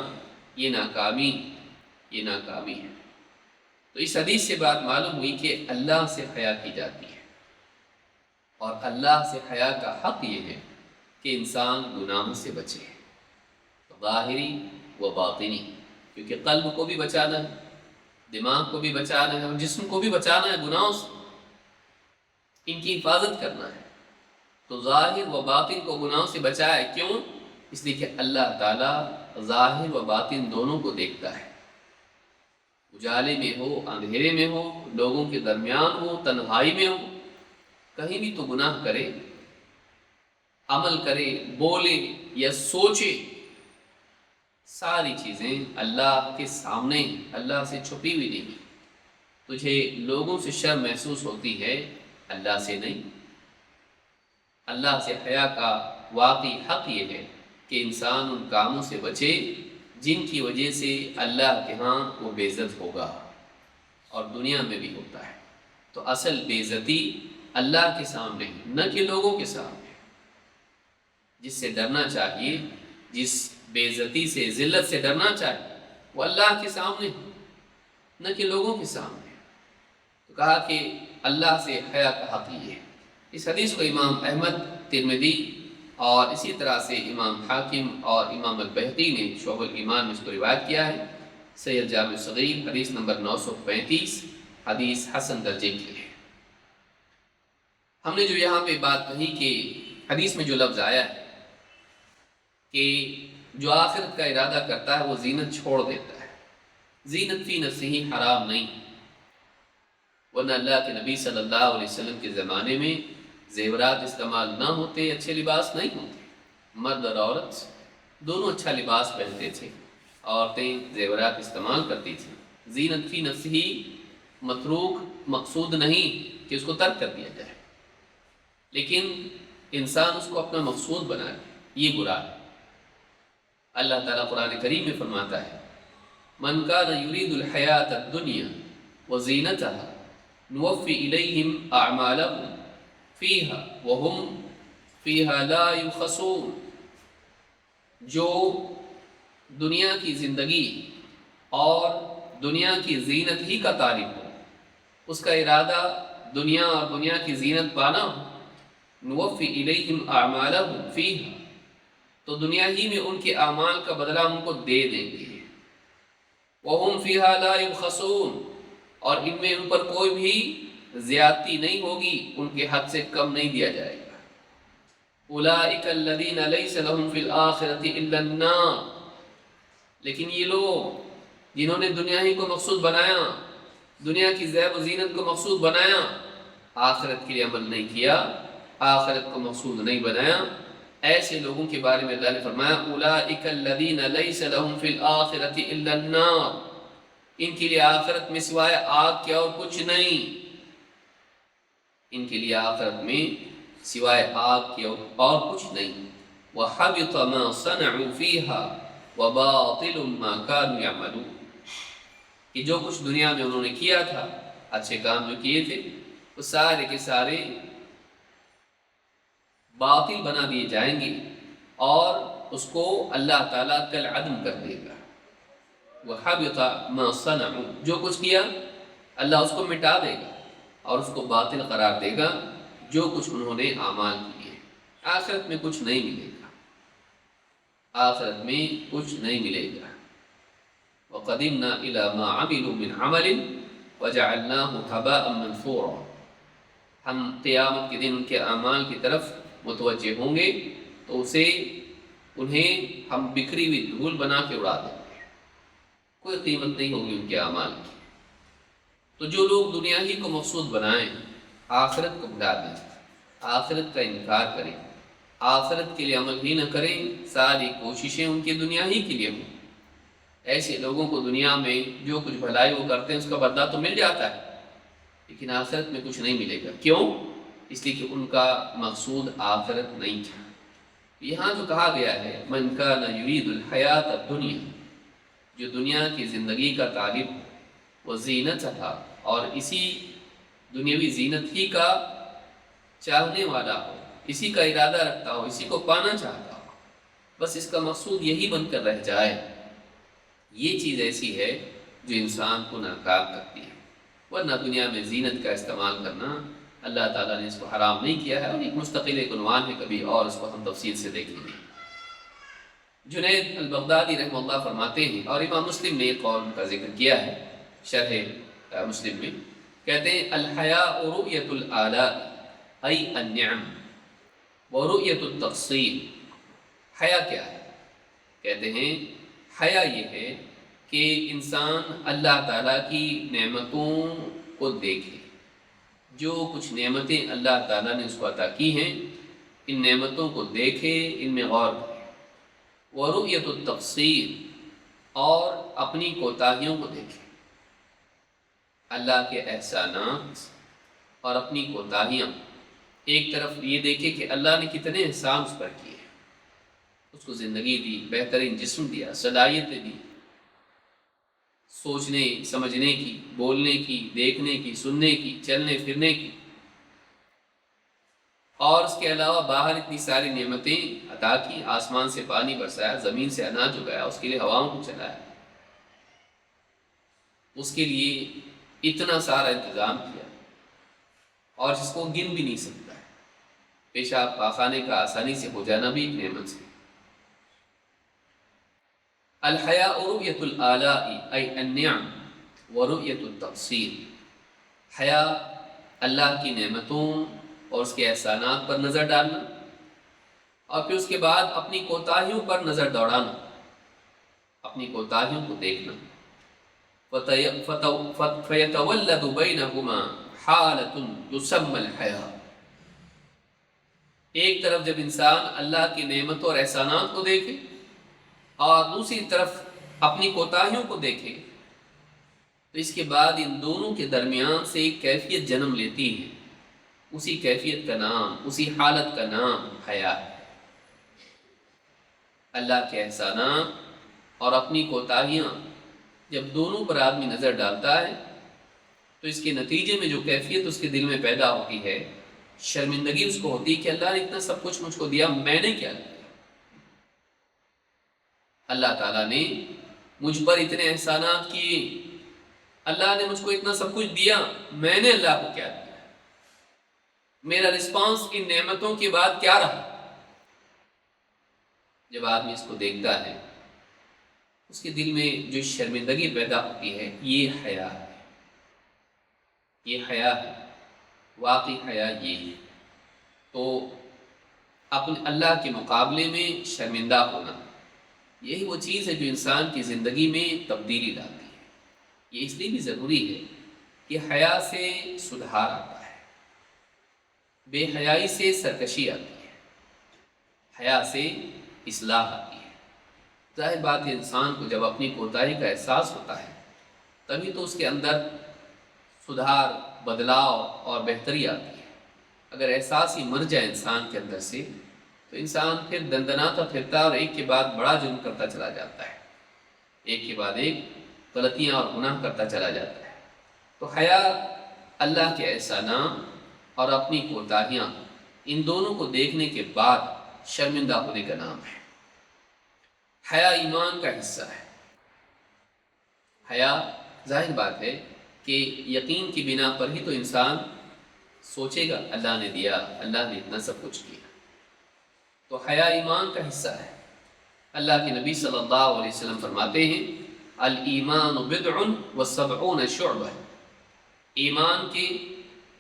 یہ ناکامی ہے۔ تو اس حدیث سے بات معلوم ہوئی کہ اللہ سے حیا کی جاتی ہے، اور اللہ سے حیا کا حق یہ ہے کہ انسان گناہوں سے بچے، ظاہری و باطنی، کیونکہ قلب کو بھی بچانا ہے، دماغ کو بھی بچانا ہے، اور جسم کو بھی بچانا ہے گناہوں سے، ان کی حفاظت کرنا ہے۔ تو ظاہر و باطن کو گناہوں سے بچائے، کیوں؟ اس لیے کہ اللہ تعالیٰ ظاہر و باطن دونوں کو دیکھتا ہے، اجالے میں ہو، اندھیرے میں ہو، لوگوں کے درمیان ہو، تنہائی میں ہو، کہیں بھی تو گناہ کرے، عمل کرے، بولے یا سوچے، ساری چیزیں اللہ کے سامنے، اللہ سے چھپی ہوئی نہیں۔ تجھے لوگوں سے شرم محسوس ہوتی ہے، اللہ سے نہیں۔ اللہ سے حیا کا واقعی حق یہ ہے کہ انسان ان کاموں سے بچے جن کی وجہ سے اللہ کے ہاں وہ بے عزت ہوگا، اور دنیا میں بھی ہوتا ہے۔ تو اصل بے عزتی اللہ کے سامنے، نہ کہ لوگوں کے سامنے۔ جس سے ڈرنا چاہیے، جس بے عزتی سے، ذلت سے ڈرنا چاہیے، وہ اللہ کے سامنے، نہ کہ لوگوں کے سامنے۔ تو کہا کہ اللہ سے حیا کا حق یہ ہے۔ اس حدیث کو امام احمد، ترمذی اور اسی طرح سے امام حاکم اور امام البیہقی نے شعب الایمان میں اس کو روایت کیا ہے۔ سید جامع صغیر حدیث نمبر 935، حدیث حسن درجے کی ہے۔ ہم نے جو یہاں پہ بات کہی کہ حدیث میں جو لفظ آیا ہے کہ جو آخرت کا ارادہ کرتا ہے وہ زینت چھوڑ دیتا ہے، زینت فی نفسہ ہی حرام نہیں، ورنہ اللہ کے نبی صلی اللہ علیہ وسلم کے زمانے میں زیورات استعمال نہ ہوتے، اچھے لباس نہیں ہوتے، مرد اور عورت دونوں اچھا لباس پہنتے تھے، عورتیں زیورات استعمال کرتی تھیں۔ زینت فی نفسہ ہی متروک، مقصود نہیں کہ اس کو ترک کر دیا جائے، لیکن انسان اس کو اپنا مقصود بنا لے، یہ برا ہے۔ اللہ تعالیٰ قرآن کریم میں فرماتا ہے من کان یرید الحیات الدنیا وزینتها نوفی الیہم اعمالهم فیہا وہم فیہا لا یبخسون، جو دنیا کی زندگی اور دنیا کی زینت ہی کا طالب ہو، اس کا ارادہ دنیا اور دنیا کی زینت پانا ہو، نوفی الیہم اعمالهم فیہا، تو دنیا ہی میں ان کے اعمال کا بدلہ ان کو دے دیں گے، وَهُمْ فِيهَا لَا يُبْخَسُونَ، اور ان میں ان پر کوئی بھی زیادتی نہیں ہوگی، ان کے حد سے کم نہیں دیا جائے گا۔ أُولَئِكَ الَّذِينَ لَيْسَ لَهُمْ فِي الْآخِرَةِ إِلَّا النَّارُ، لیکن یہ لوگ جنہوں نے دنیا ہی کو مقصود بنایا، دنیا کی زیب و زینت کو مقصود بنایا، آخرت کے لیے عمل نہیں کیا، آخرت کو مقصود نہیں بنایا، ایسے لوگوں کے بارے میں اللہ نے فرمایا اولئک الذین لیس لہم فی الآخرۃ الا النار، ان کے لیے آخرت میں سوائے آگ کے اور کچھ نہیں، ان کے لیے آخرت میں سوائے آگ کے اور کچھ نہیں۔ وحبط ما صنعوا فیها وباطل ما كانوا يعملون، کہ جو کچھ دنیا میں انہوں نے کیا تھا، اچھے کام جو کیے تھے، وہ سارے کے سارے باطل بنا دیے جائیں گے، اور اس کو اللہ تعالیٰ کل عدم کر دے گا۔ وَحَبِطَ مَا صَنَعُوا، جو کچھ کیا اللہ اس کو مٹا دے گا اور اس کو باطل قرار دے گا جو کچھ انہوں نے اعمال کیے۔ آخرت میں کچھ نہیں ملے گا، آخرت میں کچھ نہیں ملے گا۔ وَقَدِمْنَا إِلَى مَا عَمِلُوا مِنْ عَمَلٍ وَجَعَلْنَاهُ هَبَاءً مَنْثُورًا، ہم قیامت کے دن ان کے اعمال کی طرف متوجہ ہوں گے تو انہیں ہم بکھری ہوئی دھول بنا کے اڑا دیں گے، کوئی قیمت نہیں ہوگی ان کے اعمال کی۔ تو جو لوگ دنیا ہی کو مقصود بنائیں، آخرت کو بھلا دیں، آخرت کا انکار کریں، آخرت کے لیے عمل ہی نہ کریں، ساری کوششیں ان کی دنیا ہی کے لیے ہوں، ایسے لوگوں کو دنیا میں جو کچھ بھلائی وہ کرتے ہیں اس کا بدلہ تو مل جاتا ہے، لیکن آخرت میں کچھ نہیں ملے گا۔ کیوں؟ اس لیے کہ ان کا مقصود آخرت نہیں تھا۔ یہاں جو کہا گیا ہے من کان یرید الحیات الدنیا، جو دنیا کی زندگی کا طالب وہ زینت تھا اور اسی دنیاوی زینت ہی کا چاہنے والا ہو، اسی کا ارادہ رکھتا ہو، اسی کو پانا چاہتا ہو، بس اس کا مقصود یہی بن کر رہ جائے، یہ چیز ایسی ہے جو انسان کو ناکام کرتی ہے۔ ورنہ دنیا میں زینت کا استعمال کرنا اللہ تعالیٰ نے اس کو حرام نہیں کیا ہے، اور ایک مستقل ایک عنوان ہے، کبھی اور اس کو ہم تفصیل سے دیکھیں گے۔ جنید البغدادی رحمہ اللہ فرماتے ہیں، اور امام مسلم نے ایک قول کا ذکر کیا ہے شرح مسلم میں، کہتے ہیں الحیاء رؤیت الآلاء ای النعم ورؤیت التقصیر۔ حیا کیا ہے؟ کہتے ہیں حیا یہ ہے کہ انسان اللہ تعالیٰ کی نعمتوں کو دیکھے، جو کچھ نعمتیں اللہ تعالیٰ نے اس کو عطا کی ہیں ان نعمتوں کو دیکھے، ان میں غور کرے۔ ورؤیت التقصیر، اور اپنی کوتاہیوں کو دیکھے، اللہ کے احسانات اور اپنی کوتاہیاں۔ ایک طرف یہ دیکھے کہ اللہ نے کتنے احسان اس پر کیے، اس کو زندگی دی، بہترین جسم دیا، صلاحیتیں دی، سوچنے سمجھنے کی، بولنے کی، دیکھنے کی، سننے کی، چلنے پھرنے کی، اور اس کے علاوہ باہر اتنی ساری نعمتیں عطا کی، آسمان سے پانی برسایا، زمین سے اناج اگایا، اس کے لیے ہواؤں کو چلایا، اس کے لیے اتنا سارا انتظام کیا، اور جس کو گن بھی نہیں سکتا ہے۔ پیشاب پاخانے کا آسانی سے ہو جانا بھی ایک نعمت ہے۔ الحیاء رؤیت الآلاء ای النعم ورؤیت التقصیر۔ حیا اللہ کی نعمتوں اور اس کے احسانات پر نظر ڈالنا، اور پھر اس کے بعد اپنی کوتاہیوں پر نظر دوڑانا، اپنی کوتاہیوں کو دیکھنا۔ فَيَتَوَلَّدُ بَيْنَهُمَا حَالَةٌ تُسَمَّى الْحَيَاءُ۔ ایک طرف جب انسان اللہ کی نعمتوں اور احسانات کو دیکھے، اور دوسری طرف اپنی کوتاہیوں کو دیکھے، تو اس کے بعد ان دونوں کے درمیان سے ایک کیفیت جنم لیتی ہے، اسی کیفیت کا نام، اسی حالت کا نام حیا ہے۔ اللہ کے احسانات اور اپنی کوتاہیاں جب دونوں پر آدمی نظر ڈالتا ہے تو اس کے نتیجے میں جو کیفیت اس کے دل میں پیدا ہوتی ہے، شرمندگی اس کو ہوتی ہے کہ اللہ نے اتنا سب کچھ مجھ کو دیا، میں نے کیا کیا؟ اللہ تعالیٰ نے مجھ پر اتنے احسانات کیے، اللہ نے مجھ کو اتنا سب کچھ دیا، میں نے اللہ کو کیا دیا؟ میرا رسپانس ان نعمتوں کے بعد کیا رہا؟ جب آدمی اس کو دیکھتا ہے، اس کے دل میں جو شرمندگی پیدا ہوتی ہے، یہ حیا ہے، یہ حیا ہے، واقعی حیا یہ ہے۔ تو اپنے اللہ کے مقابلے میں شرمندہ ہونا، یہی وہ چیز ہے جو انسان کی زندگی میں تبدیلی لاتی ہے۔ یہ اس لیے بھی ضروری ہے کہ حیا سے سدھار آتا ہے، بے حیائی سے سرکشی آتی ہے، حیا سے اصلاح آتی ہے۔ ظاہر بات ہے انسان کو جب اپنی کوتاہی کا احساس ہوتا ہے تبھی تو اس کے اندر سدھار، بدلاؤ اور بہتری آتی ہے۔ اگر احساس ہی مر جائے انسان کے اندر سے تو انسان پھر دندناتا پھرتا اور ایک کے بعد بڑا جرم کرتا چلا جاتا ہے، ایک کے بعد ایک غلطیاں اور گناہ کرتا چلا جاتا ہے۔ تو حیا اللہ کے احسانات اور اپنی کوتاہیاں، ان دونوں کو دیکھنے کے بعد شرمندہ ہونے کا نام ہے۔ حیا ایمان کا حصہ ہے۔ حیا ظاہر بات ہے کہ یقین کی بنا پر ہی تو انسان سوچے گا اللہ نے دیا، اللہ نے اتنا سب کچھ کیا۔ تو حیا ایمان کا حصہ ہے۔ اللہ کے نبی صلی اللہ علیہ وسلم فرماتے ہیں الایمان بضع و70 شعبہ، ایمان کے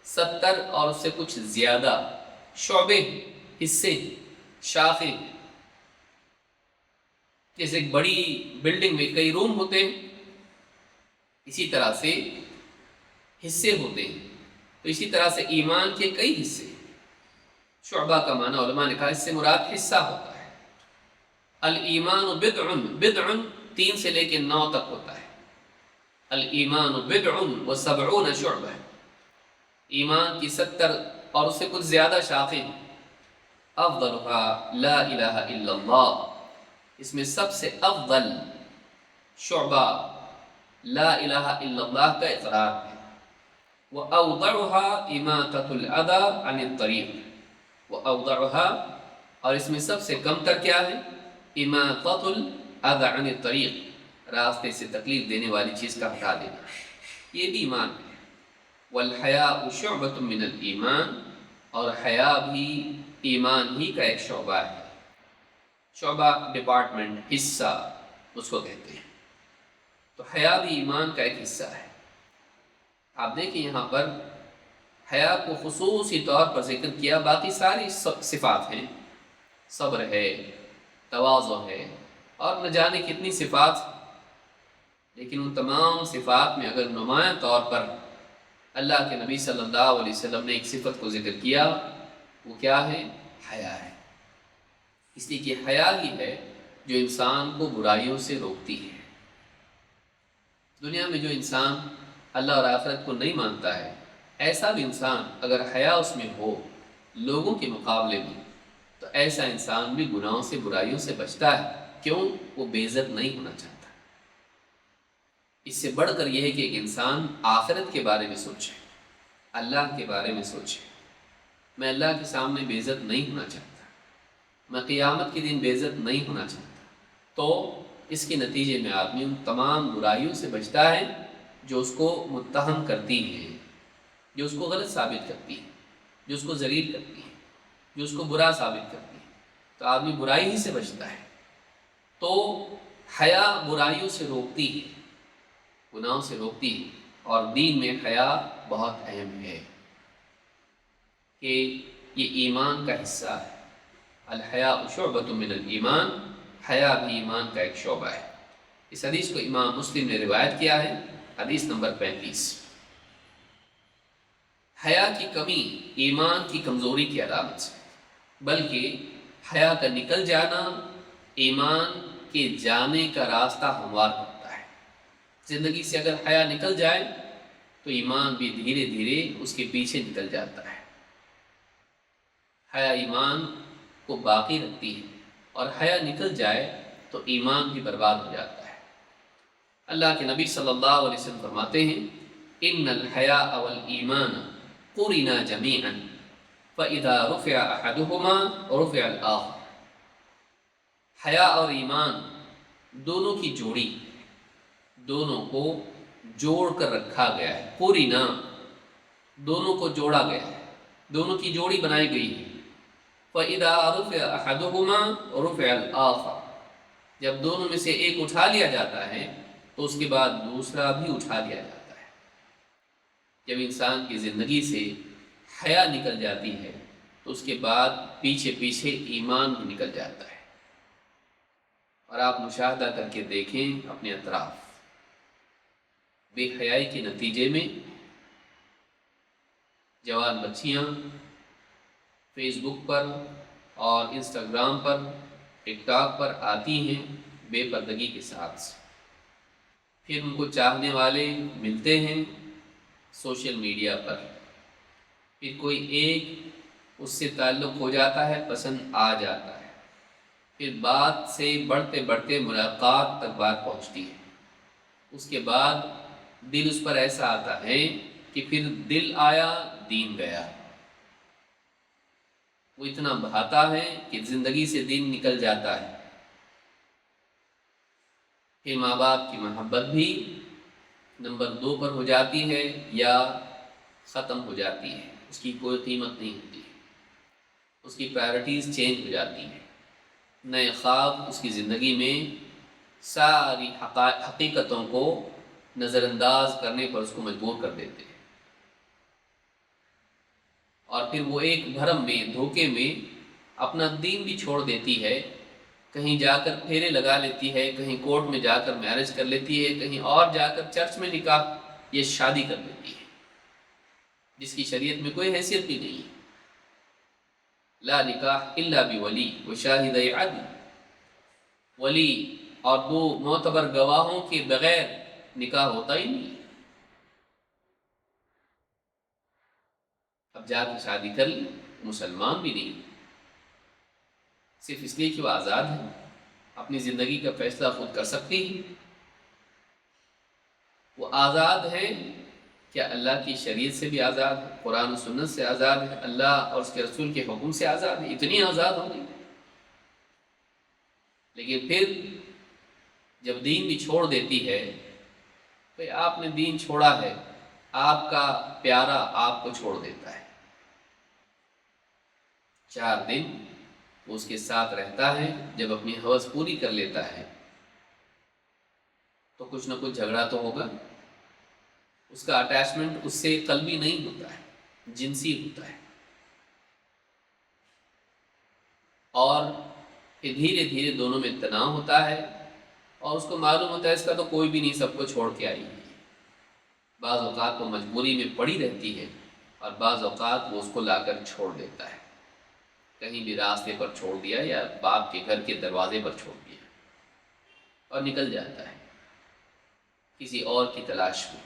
70 اور اس سے کچھ زیادہ شعبے، حصے، شاخیں۔ جیسے ایک بڑی بلڈنگ میں کئی روم ہوتے ہیں، اسی طرح سے حصے ہوتے ہیں، تو اسی طرح سے ایمان کے کئی حصے۔ شعبہ کا معنی علماء نے کہا اس سے مراد حصہ ہوتا ہے۔ الایمان بضع، بضع 3 سے لے کے 9 تک ہوتا ہے۔ الایمان بضع و70 شعبہ، ایمان کی 70 اور اس سے کچھ زیادہ شاخیں ہیں۔ افضلها لا الہ الا اللہ، اس میں سب سے افضل شعبہ لا الہ الا اللہ کا اقرار ہے۔ وَأَوْضَعُهَا إِمَاطَةُ الْأَذَى عَنِ الطَّرِيقِ، وَأَوْضَعُهَا، اور اس میں سب سے کم تر کیا ہے؟ إِمَاطَةُ الْأَذَى عَنِ الطَّرِيقِ، راستے سے تکلیف دینے والی چیز کا ہٹا دینا، یہ بھی ایمان ہے۔ وَالْحَيَاءُ شُعْبَةٌ مِّنَ الْإِيمَانِ، اور حیا بھی ایمان ہی کا ایک شعبہ ہے۔ شعبہ ڈپارٹمنٹ، حصہ اس کو کہتے ہیں۔ تو حیا بھی ایمان کا ایک حصہ ہے۔ آپ دیکھیں یہاں پر حیا کو خصوصی طور پر ذکر کیا، باقی ساری صفات ہیں، صبر ہے، تواضع ہے، اور نہ جانے کتنی صفات، لیکن ان تمام صفات میں اگر نمایاں طور پر اللہ کے نبی صلی اللہ علیہ وسلم نے ایک صفت کو ذکر کیا، وہ کیا ہے؟ حیا ہے۔ اس لیے کہ حیا ہی ہے جو انسان کو برائیوں سے روکتی ہے۔ دنیا میں جو انسان اللہ اور آخرت کو نہیں مانتا ہے، ایسا بھی انسان اگر حیا اس میں ہو لوگوں کے مقابلے میں، تو ایسا انسان بھی گناہوں سے، برائیوں سے بچتا ہے۔ کیوں؟ وہ بے عزت نہیں ہونا چاہتا۔ اس سے بڑھ کر یہ ہے کہ ایک انسان آخرت کے بارے میں سوچے، اللہ کے بارے میں سوچے، میں اللہ کے سامنے بے عزت نہیں ہونا چاہتا، میں قیامت کے دن بے عزت نہیں ہونا چاہتا، تو اس کے نتیجے میں آدمی ان تمام برائیوں سے بچتا ہے جو اس کو متہم کرتی ہیں، جو اس کو غلط ثابت کرتی ہیں، جو اس کو ذلیل کرتی ہیں، جو اس کو برا ثابت کرتی ہیں۔ تو آدمی برائی ہی سے بچتا ہے۔ تو حیا برائیوں سے روکتی ہے، گناہوں سے روکتی ہے، اور دین میں حیا بہت اہم ہے کہ یہ ایمان کا حصہ ہے۔ الحیاء شعبۃ من الایمان، حیا بھی ایمان کا ایک شعبہ ہے۔ اس حدیث کو امام مسلم نے روایت کیا ہے، حدیث نمبر 35۔ حیا کی کمی ایمان کی کمزوری کی علامت ہے، بلکہ حیا کا نکل جانا ایمان کے جانے کا راستہ ہموار کرتا ہے۔ زندگی سے اگر حیا نکل جائے تو ایمان بھی دھیرے دھیرے اس کے پیچھے نکل جاتا ہے۔ حیا ایمان کو باقی رکھتی ہے، اور حیا نکل جائے تو ایمان بھی برباد ہو جاتا ہے۔ اللہ کے نبی صلی اللہ علیہ وسلم فرماتے ہیں، ان الحیاء والایمان قرنا جميعا فاذا رفع احدهما رفع الاخر۔ حیا اور ایمان دونوں کی جوڑی، دونوں کو جوڑ کر رکھا گیا ہے، قرنا، دونوں کو جوڑا گیا ہے، دونوں کی جوڑی بنائی گئی ہے۔ فَإِذَا رُفِعَ أَحَدُهُمَا رُفِعَ الْآخَرُ، جب دونوں میں سے ایک اٹھا لیا جاتا ہے تو اس کے بعد دوسرا بھی اٹھا لیا جاتا ہے۔ جب انسان کی زندگی سے حیا نکل جاتی ہے تو اس کے بعد پیچھے پیچھے ایمان بھی نکل جاتا ہے۔ اور آپ مشاہدہ کر کے دیکھیں اپنے اطراف، بے حیائی کے نتیجے میں جوان بچیاں فیس بک پر اور انسٹاگرام پر، ٹک ٹاک پر آتی ہیں بے پردگی کے ساتھ، پھر ان کو چاہنے والے ملتے ہیں سوشل میڈیا پر، پھر کوئی ایک اس سے تعلق ہو جاتا ہے، پسند آ جاتا ہے، پھر بات سے بڑھتے بڑھتے ملاقات تک بات پہنچتی ہے۔ اس کے بعد دل اس پر ایسا آتا ہے کہ پھر دل آیا دین گیا، وہ اتنا بہاتا ہے کہ زندگی سے دین نکل جاتا ہے۔ پھر ماں باپ کی محبت بھی نمبر 2 پر ہو جاتی ہے یا ختم ہو جاتی ہے، اس کی کوئی قیمت نہیں ہوتی، اس کی پرائرٹیز چینج ہو جاتی ہیں، نئے خواب اس کی زندگی میں ساری حقیقتوں کو نظر انداز کرنے پر اس کو مجبور کر دیتے ہیں، اور پھر وہ ایک بھرم میں، دھوکے میں اپنا دین بھی چھوڑ دیتی ہے، کہیں جا کر پھیرے لگا لیتی ہے، کہیں کورٹ میں جا کر میرج کر لیتی ہے، کہیں اور جا کر چرچ میں نکاح یہ شادی کر لیتی ہے، جس کی شریعت میں کوئی حیثیت بھی نہیں ہے۔ لا نکاح الا بولی وشاہدی عدل، ولی اور 2 معتبر گواہوں کے بغیر نکاح ہوتا ہی نہیں۔ اب اب جا کے شادی کر لی، مسلمان بھی نہیں، صرف اس لیے کہ وہ آزاد ہے، اپنی زندگی کا فیصلہ خود کر سکتی ہے۔ وہ آزاد ہے، کیا اللہ کی شریعت سے بھی آزاد ہے، قرآن و سنت سے آزاد ہے، اللہ اور اس کے رسول کے حکم سے آزاد ہے، اتنی آزاد ہو گئی۔ لیکن پھر جب دین بھی چھوڑ دیتی ہے، بھئی آپ نے دین چھوڑا ہے، آپ کا پیارا آپ کو چھوڑ دیتا ہے، 4 دن وہ اس کے ساتھ رہتا ہے، جب اپنی ہوس پوری کر لیتا ہے تو کچھ نہ کچھ جھگڑا تو ہوگا، اس کا اٹیچمنٹ اس سے قلبی نہیں ہوتا ہے، جنسی ہوتا ہے، اور پھر دھیرے دھیرے دونوں میں تناؤ ہوتا ہے، اور اس کو معلوم ہوتا ہے اس کا تو کوئی بھی نہیں، سب کو چھوڑ کے آئی ہے۔ بعض اوقات وہ مجبوری میں پڑی رہتی ہے، اور بعض اوقات وہ اس کو لا کر چھوڑ دیتا ہے، کہیں بھی راستے پر چھوڑ دیا یا باپ کے گھر کے دروازے پر چھوڑ دیا، اور نکل جاتا ہے کسی اور کی تلاش میں،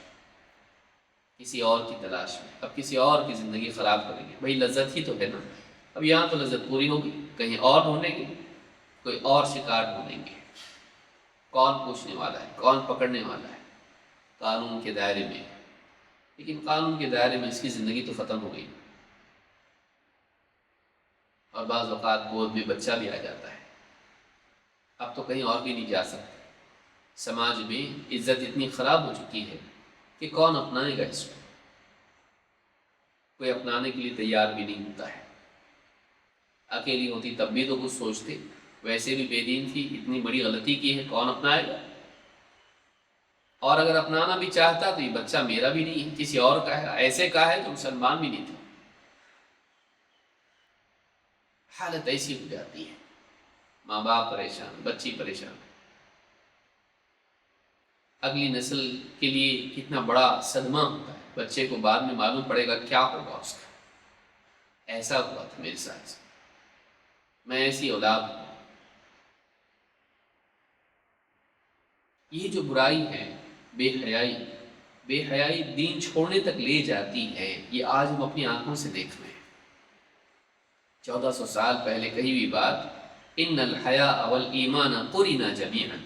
کسی اور کی تلاش میں، اب کسی اور کی زندگی خراب کریں گے، بھئی لذت ہی تو ہے نا، اب یہاں تو لذت پوری ہوگی، کہیں اور ڈھونڈیں گے، کوئی اور شکار ڈھونڈیں گے، کون پوچھنے والا ہے، کون پکڑنے والا ہے، قانون کے دائرے میں، لیکن قانون کے دائرے میں اس کی زندگی تو ختم ہو گئی، اور بعض اوقات گود میں بچہ بھی آ جاتا ہے، اب تو کہیں اور بھی نہیں جا سکتے، سماج میں عزت اتنی خراب ہو چکی ہے کہ کون اپنائے گا اس کو، کوئی اپنانے کے لیے تیار بھی نہیں ہوتا ہے، اکیلی ہوتی تب بھی تو کچھ سوچتے، ویسے بھی بے دین تھی، اتنی بڑی غلطی کی ہے، کون اپنائے گا، اور اگر اپنانا بھی چاہتا تو یہ بچہ میرا بھی نہیں ہے، کسی اور کا ہے، ایسے کا ہے تو مسلمان بھی نہیں تھا، حالت ایسی ہو جاتی ہے، ماں باپ پریشان، بچی پریشان، اگلی نسل کے لیے کتنا بڑا صدمہ ہوتا ہے، بچے کو بعد میں معلوم پڑے گا کیا ہوگا اس کا، ایسا ہوا تھا میرے ساتھ، میں ایسی اولاد ہوں۔ یہ جو برائی ہے، بے حیائی، بے حیائی دین چھوڑنے تک لے جاتی ہے، یہ آج ہم اپنی آنکھوں سے دیکھ رہے ہیں۔ 1400 سال پہلے کہی ہوئی بات، ان الحیاء والایمان قرنا جمیعا،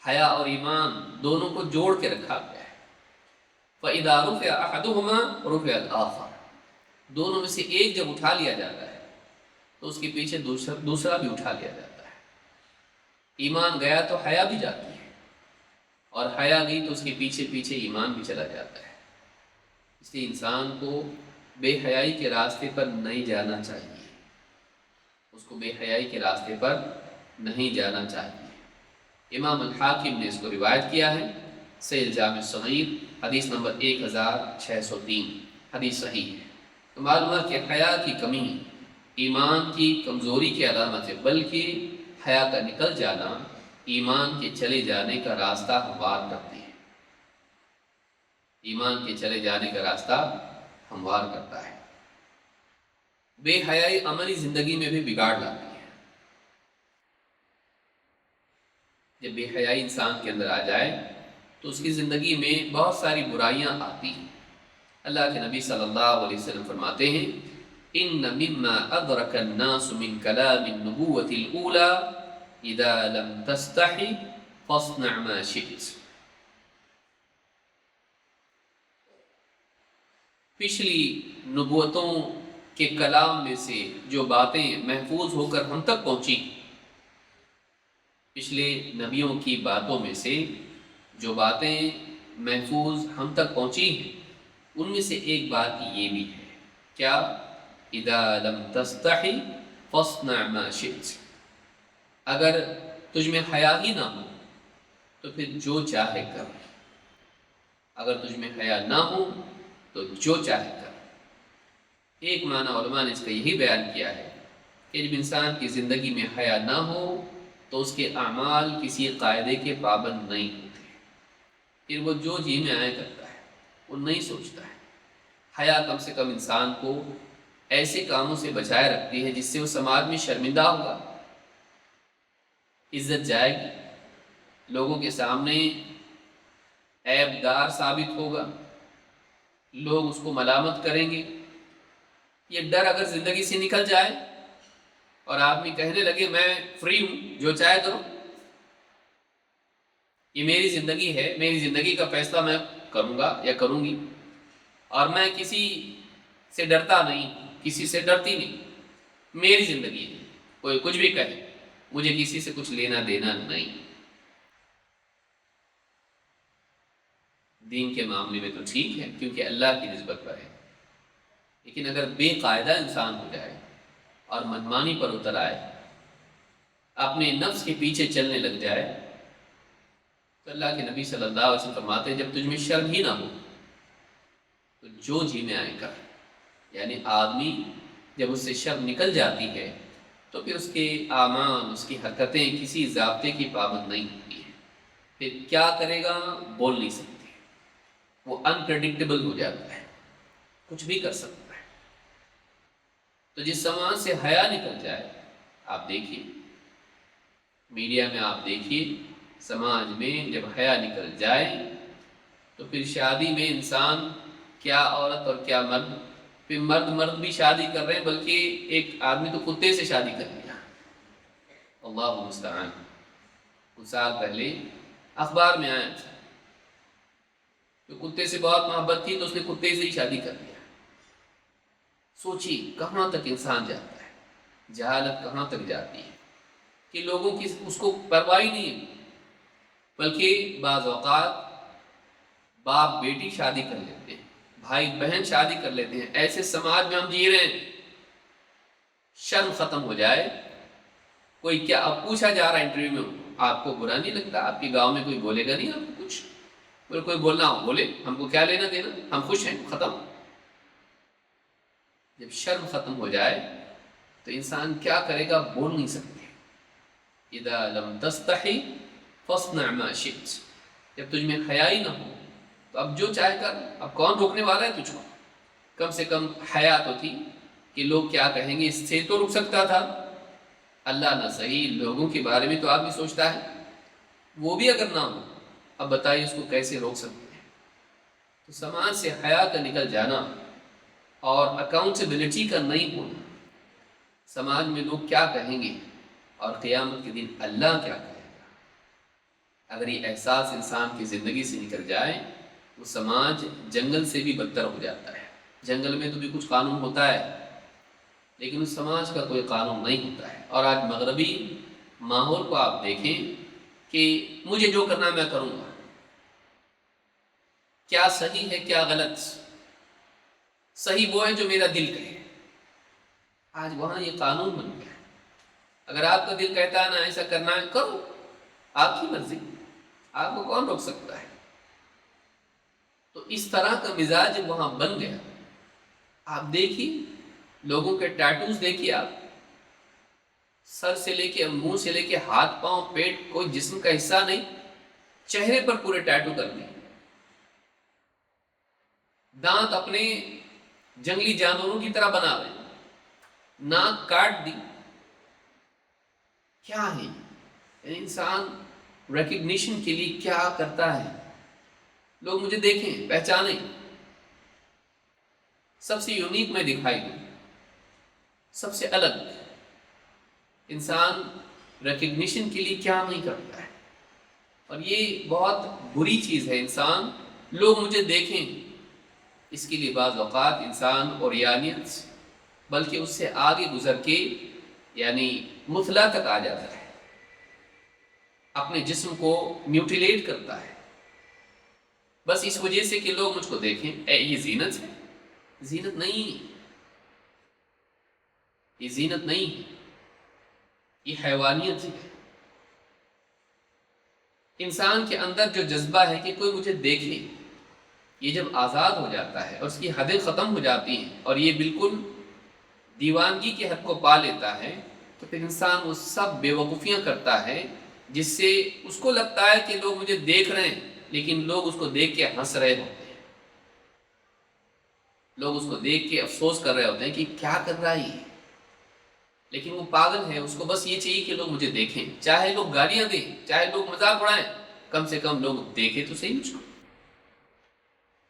حیا اور ایمان دونوں کو جوڑ کے رکھا گیا ہے، فاذا رفع احدهما رفع الاخر، دونوں میں سے ایک جب اٹھا لیا جاتا ہے تو اس کے پیچھے دوسرا بھی اٹھا لیا جاتا ہے، ایمان گیا تو حیا بھی جاتی ہے، اور حیا گئی تو اس کے پیچھے پیچھے ایمان بھی چلا جاتا ہے، اس لیے انسان کو بے حیائی کے راستے پر نہیں جانا چاہیے، اس کو بے حیائی کے راستے پر نہیں جانا چاہیے۔ امام الحاکم نے اس کو روایت کیا ہے، صحیح الجامع الصغیر، حدیث نمبر 1603، حدیث صحیح ہے۔ تو معلوم ہے کہ حیا کی کمی ایمان کی کمزوری کی علامت ہے، بلکہ حیا کا نکل جانا ایمان کے چلے جانے کا راستہ ہموار کرتی ہے، ایمان کے چلے جانے کا راستہ ہموار کرتا ہے۔ بے حیائی عملی زندگی میں بھی بگاڑ لاتی ہے، جب بے حیائی انسان کے اندر آ جائے تو اس کی زندگی میں بہت ساری برائیاں آتی ہیں۔ اللہ کے نبی صلی اللہ علیہ وسلم فرماتے ہیں، ان مما ادرک الناس من کلام النبوۃ الاولى اذا لم تستحی فاصنع ما شئت، پچھلی نبوتوں کے کلام میں سے جو باتیں محفوظ ہو کر ہم تک پہنچی، پچھلے نبیوں کی باتوں میں سے جو باتیں محفوظ ہم تک پہنچی ہیں، ان میں سے ایک بات یہ بھی ہے، کیا؟ اذا لم تستحی فاصنع ما شئت، اگر تجھ میں حیا ہی نہ ہو تو پھر جو چاہے کر، اگر تجھ میں حیا نہ ہو تو جو چاہے کر۔ ایک معنی علماء نے اس کا یہی بیان کیا ہے کہ جب انسان کی زندگی میں حیا نہ ہو تو اس کے اعمال کسی قاعدے کے پابند نہیں ہوتے، پھر وہ جو جی میں آیا کرتا ہے وہ نہیں سوچتا ہے۔ حیا کم سے کم انسان کو ایسے کاموں سے بچائے رکھتی ہے جس سے وہ سماج میں شرمندہ ہوگا، عزت جائے گی، لوگوں کے سامنے عیب دار ثابت ہوگا، لوگ اس کو ملامت کریں گے، یہ ڈر اگر زندگی سے نکل جائے اور آدمی کہنے لگے میں فری ہوں، جو چاہے کرو، یہ میری زندگی ہے، میری زندگی کا فیصلہ میں کروں گا یا کروں گی، اور میں کسی سے ڈرتا نہیں، کسی سے ڈرتی نہیں، میری زندگی ہے، کوئی کچھ بھی کہے مجھے کسی سے کچھ لینا دینا نہیں۔ دین کے معاملے میں تو ٹھیک ہے کیونکہ اللہ کی نسبت پر ہے، لیکن اگر بے قاعدہ انسان ہو جائے اور منمانی پر اتر آئے، اپنے نفس کے پیچھے چلنے لگ جائے، تو اللہ کے نبی صلی اللہ علیہ وسلم فرماتے ہیں جب تجھ میں شرم ہی نہ ہو تو جو جی میں آئے کر، یعنی آدمی جب اس سے شرم نکل جاتی ہے تو پھر اس کے اعمال، اس کی حرکتیں کسی ضابطے کی پابند نہیں ہوتی ہیں، پھر کیا کرے گا بول نہیں سکتے، وہ انپریڈکٹیبل ہو جاتا ہے، کچھ بھی کر سکتا ہے۔ تو جس سماج سے حیا نکل جائے، آپ دیکھیے میڈیا میں، آپ دیکھیے سماج میں جب حیا نکل جائے تو پھر شادی میں انسان، کیا عورت اور کیا مرد، پھر مرد بھی شادی کر رہے ہیں، بلکہ ایک آدمی تو کتے سے شادی کر لیا، اللہ المستعان۔ کچھ سال پہلے اخبار میں آیا تھا کہ کتے سے بہت محبت تھی تو اس نے کتے سے ہی شادی کر لیا۔ سوچیے کہاں تک انسان جاتا ہے، جہالت کہاں تک جاتی ہے کہ لوگوں کی اس کو پرواہ نہیں ہے، بلکہ بعض اوقات باپ بیٹی شادی کر لیتے ہیں، بھائی بہن شادی کر لیتے ہیں۔ ایسے سماج میں ہم جی رہے ہیں، شرم ختم ہو جائے، کوئی کیا اب پوچھا جا رہا ہے انٹرویو میں، آپ کو برا نہیں لگتا؟ آپ کے گاؤں میں کوئی بولے گا نہیں آپ کو کچھ؟ بولے کوئی بولنا ہو بولے، ہم کو کیا لینا دینا، ہم خوش ہیں، ختم۔ جب شرم ختم ہو جائے تو انسان کیا کرے گا بول نہیں سکتے۔ اذا لم تستحی فاصنع ما شئت، جب تجھ میں حیا ہی نہ ہو تو اب جو چاہے کر، اب کون روکنے والا ہے تجھ کو؟ کم سے کم حیا تو تھی کہ لوگ کیا کہیں گے، اس سے تو رک سکتا تھا۔ اللہ نہ صحیح لوگوں کے بارے میں تو آدمی سوچتا ہے، وہ بھی اگر نہ ہو، اب بتائیے اس کو کیسے روک سکتے ہیں؟ تو سماج سے حیا کا نکل جانا اور اکاؤنٹیبلٹی کا نہیں ہونا، سماج میں لوگ کیا کہیں گے اور قیامت کے دن اللہ کیا کہے گا، اگر یہ احساس انسان کی زندگی سے نکل جائے، وہ سماج جنگل سے بھی بدتر ہو جاتا ہے۔ جنگل میں تو بھی کچھ قانون ہوتا ہے، لیکن اس سماج کا کوئی قانون نہیں ہوتا ہے۔ اور آج مغربی ماحول کو آپ دیکھیں کہ مجھے جو کرنا میں کروں گا، کیا صحیح ہے کیا غلط، صحیح وہ ہے جو میرا دل کہے۔ آج وہاں یہ قانون بن گیا ہے، اگر آپ کا دل کہتا ہے نا ایسا کرنا ہے کرو، آپ کی مرضی، آپ کو کون روک سکتا ہے؟ تو اس طرح کا مزاج وہاں بن گیا۔ آپ دیکھیے لوگوں کے ٹیٹوز، دیکھیے آپ سر سے لے کے منہ سے لے کے ہاتھ پاؤں پیٹ، کوئی جسم کا حصہ نہیں، چہرے پر پورے ٹیٹو کر دیے، دانت اپنے جنگلی جانوروں کی طرح بنا رہے، ناک کاٹ دی۔ کیا ہے یعنی انسان ریکگنیشن کے لیے کیا کرتا ہے؟ لوگ مجھے دیکھیں، پہچانیں، سب سے یونیک میں دکھائی دوں، سب سے الگ۔ انسان ریکگنیشن کے لیے کیا نہیں کرتا ہے، اور یہ بہت بری چیز ہے۔ انسان لوگ مجھے دیکھیں، اس کے لیے بعض اوقات انسان اوریانیت بلکہ اس سے آگے گزر کے یعنی مثلا تک آ جاتا ہے، اپنے جسم کو میوٹیلیٹ کرتا ہے، بس اس وجہ سے کہ لوگ مجھ کو دیکھیں۔ یہ زینت ہے؟ زینت نہیں، یہ زینت نہیں ہے، یہ حیوانیت ہے۔ انسان کے اندر جو جذبہ ہے کہ کوئی مجھے دیکھے، یہ جب آزاد ہو جاتا ہے اور اس کی حدیں ختم ہو جاتی ہیں اور یہ بالکل دیوانگی کے حد کو پا لیتا ہے، تو پھر انسان وہ سب بے وقوفیاں کرتا ہے جس سے اس کو لگتا ہے کہ لوگ مجھے دیکھ رہے ہیں، لیکن لوگ اس کو دیکھ کے ہنس رہے ہوتے ہیں، لوگ اس کو دیکھ کے افسوس کر رہے ہوتے ہیں کہ کیا کر رہا ہے یہ، لیکن وہ پاگل ہے، اس کو بس یہ چاہیے کہ لوگ مجھے دیکھیں، چاہے لوگ گالیاں دیں، چاہے لوگ مذاق اڑائیں، کم سے کم لوگ دیکھیں تو صحیح مجھ کو۔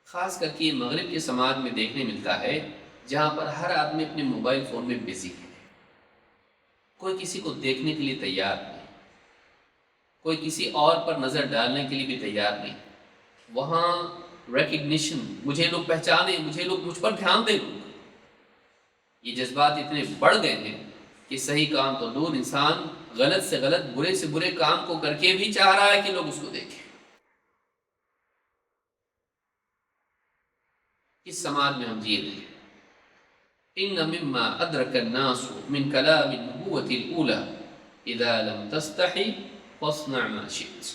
خاص کر کے مغرب کے سماج میں دیکھنے ملتا ہے جہاں پر ہر آدمی اپنے موبائل فون میں بزی ہے، کوئی کسی کو دیکھنے کے لیے تیار نہیں، کوئی کسی اور پر نظر ڈالنے کے لیے بھی تیار نہیں، وہاں ریکگنیشن، مجھے لوگ پہچانے، مجھے لوگ مجھ پر دھیان دیں، یہ جذبات اتنے بڑھ گئے ہیں کہ صحیح کام تو دور، انسان غلط سے غلط، برے سے برے کام کو کر کے بھی چاہ رہا ہے کہ لوگ اس کو دیکھیں۔ اس سماج میں ہم جی رہے ہیں۔ ان مما ادرک الناس من کلام النبوۃ الاولى اذا لم تستحی فاصنع ما شئت۔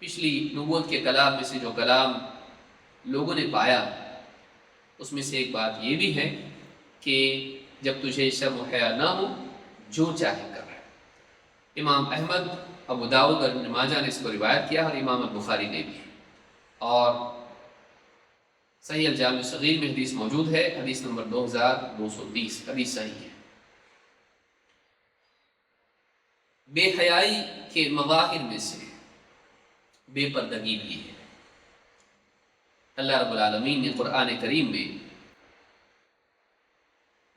پچھلی نبوت کے کلام میں سے جو کلام لوگوں نے پایا، اس میں سے ایک بات یہ بھی ہے کہ جب تجھے شرم و حیا نہ ہو، جو چاہے کر۔ امام احمد، ابو داؤد اور ابن ماجہ نے اس کو روایت کیا، اور امام البخاری نے بھی، اور صحیح الجامع الصغیر میں حدیث موجود ہے، حدیث نمبر 2230، حدیث صحیح ہے۔ بے حیائی کے مظاہر میں سے بے پردگی بھی ہے۔ اللہ رب العالمین نے قرآن کریم میں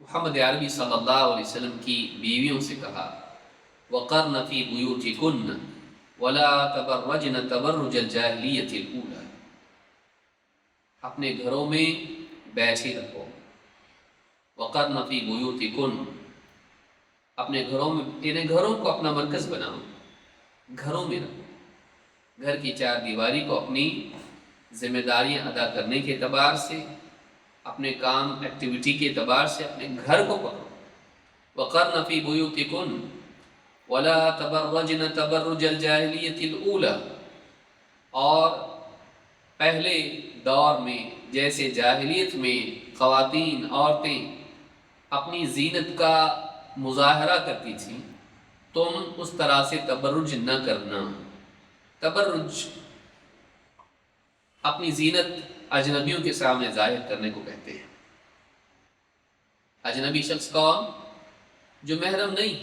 محمد عربی صلی اللہ علیہ وسلم کی بیویوں سے کہا، وَقَرْنَ فِي بُيُوتِكُنَّ وَلَا تَبَرَّجْنَ تَبَرُّجَ الْجَاهِلِيَّةِ الْأُولَى، اپنے گھروں میں بیٹھے رہو۔ وَقَرْنَ فِي بُيُوتِكُنَّ، اپنے گھروں میں، انہیں گھروں کو اپنا مرکز بناؤ، گھروں میں رہو، گھر کی چار دیواری کو اپنی ذمہ داریاں ادا کرنے کے اعتبار سے، اپنے کام ایکٹیویٹی کے اعتبار سے اپنے گھر کو پکڑو۔ وَقَرْنَ فِي بُيُوتِكُنَّ وَلَا تَبَرَّجْنَ تَبَرُّجَ الْجَاهِلِيَّةِ الْأُولَى، اور پہلے دور میں جیسے جاہلیت میں خواتین، عورتیں اپنی زینت کا مظاہرہ کرتی تھیں، تم اس طرح سے تبرج نہ کرنا۔ تبرج اپنی زینت اجنبیوں کے سامنے ظاہر کرنے کو کہتے ہیں۔ اجنبی شخص کون؟ جو محرم نہیں،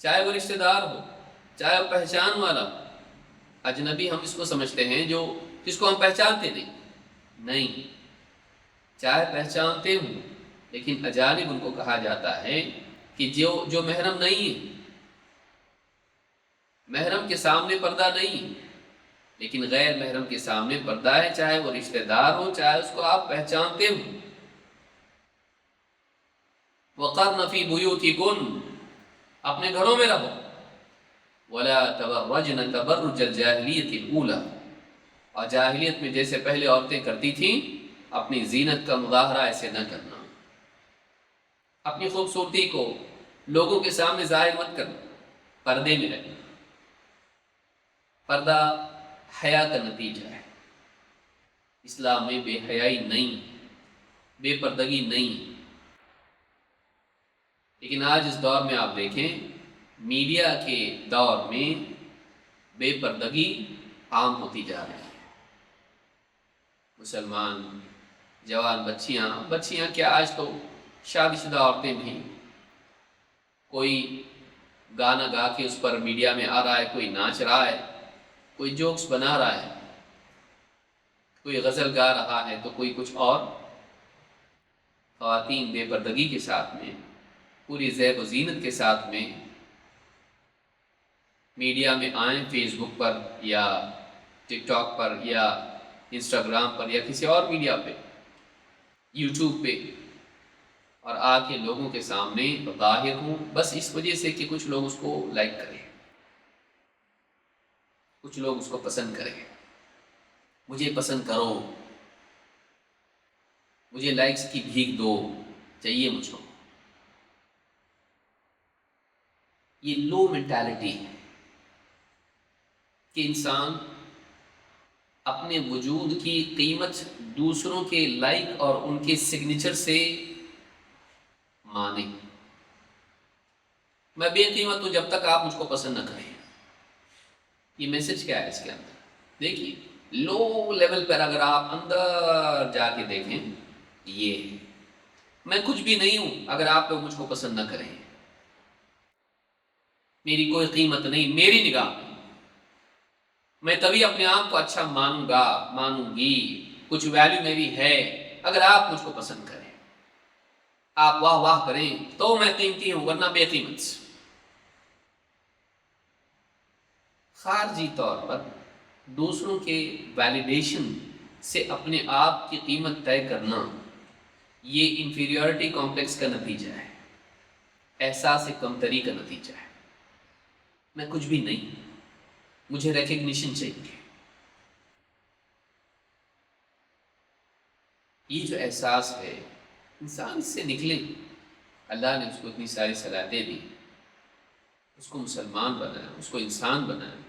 چاہے وہ رشتہ دار ہو، چاہے وہ پہچان والا ہو۔ اجنبی ہم اس کو سمجھتے ہیں جس کو ہم پہچانتے نہیں، چاہے پہچانتے ہوں، لیکن اجانب ان کو کہا جاتا ہے کہ جو محرم نہیں ہے، محرم کے سامنے پردہ نہیں ہے، لیکن غیر محرم کے سامنے پردہ ہے، چاہے وہ رشتہ دار ہو، چاہے اس کو آپ پہچانتے ہوں۔ وَقَرْنَ فِي بُيُوتِكُنَّ، اپنے گھروں میں رہو۔ وَلَا تَبَرَّجْنَ تَبَرُّجَ الْجَاهِلِيَّةِ الْأُولَى، اور جاہلیت میں جیسے پہلے عورتیں کرتی تھیں، اپنی زینت کا مظاہرہ ایسے نہ کرنا، اپنی خوبصورتی کو لوگوں کے سامنے ظاہر مت کرنا، پردے میں رہنا۔ پردہ حیا کا نتیجہ ہے۔ اسلام میں بے حیائی نہیں، بے پردگی نہیں۔ لیکن آج اس دور میں آپ دیکھیں، میڈیا کے دور میں بے پردگی عام ہوتی جا رہی ہے۔ مسلمان جوان بچیاں کیا، آج تو شادی شدہ عورتیں بھی کوئی گانا گا کے اس پر میڈیا میں آ رہا ہے، کوئی ناچ رہا ہے، کوئی جوکس بنا رہا ہے، کوئی غزل گا رہا ہے، تو کوئی کچھ اور۔ خواتین بے پردگی کے ساتھ میں، پوری زیب و زینت کے ساتھ میں میڈیا میں آئیں، فیس بک پر یا ٹک ٹاک پر یا انسٹاگرام پر یا کسی اور میڈیا پہ، یوٹیوب پہ، اور آ کے لوگوں کے سامنے ظاہر ہوں، بس اس وجہ سے کہ کچھ لوگ اس کو لائک کریں، کچھ لوگ اس کو پسند کریں۔ مجھے پسند کرو، مجھے لائکس کی بھیک دو، چاہیے مجھ کو۔ یہ لو مینٹالٹی ہے کہ انسان اپنے وجود کی قیمت دوسروں کے لائک اور ان کے سگنیچر سے مانے۔ میں بے قیمت ہوں جب تک آپ مجھ کو پسند نہ کریں۔ یہ میسج کیا ہے اس کے اندر؟ دیکھیے، لو لیول پر اگر آپ اندر جا کے دیکھیں، یہ میں کچھ بھی نہیں ہوں اگر آپ لوگ مجھ کو پسند نہ کریں، میری کوئی قیمت نہیں میری نگاہ میں، میں تبھی اپنے آپ کو اچھا مانوں گی، کچھ ویلیو میری ہے اگر آپ مجھ کو پسند کریں۔ آپ واہ واہ کریں تو میں قیمتی ہوں ورنہ بے قیمت. خارجی طور پر دوسروں کے ویلیڈیشن سے اپنے آپ کی قیمت طے کرنا یہ انفیریورٹی کمپلیکس کا نتیجہ ہے، احساس کمتری کا نتیجہ ہے. میں کچھ بھی نہیں، مجھے ریکگنیشن چاہیے. یہ جو احساس ہے انسان سے نکلے. اللہ نے اس کو اتنی ساری صلاحیتیں دی، اس کو مسلمان بنایا، اس کو انسان بنایا،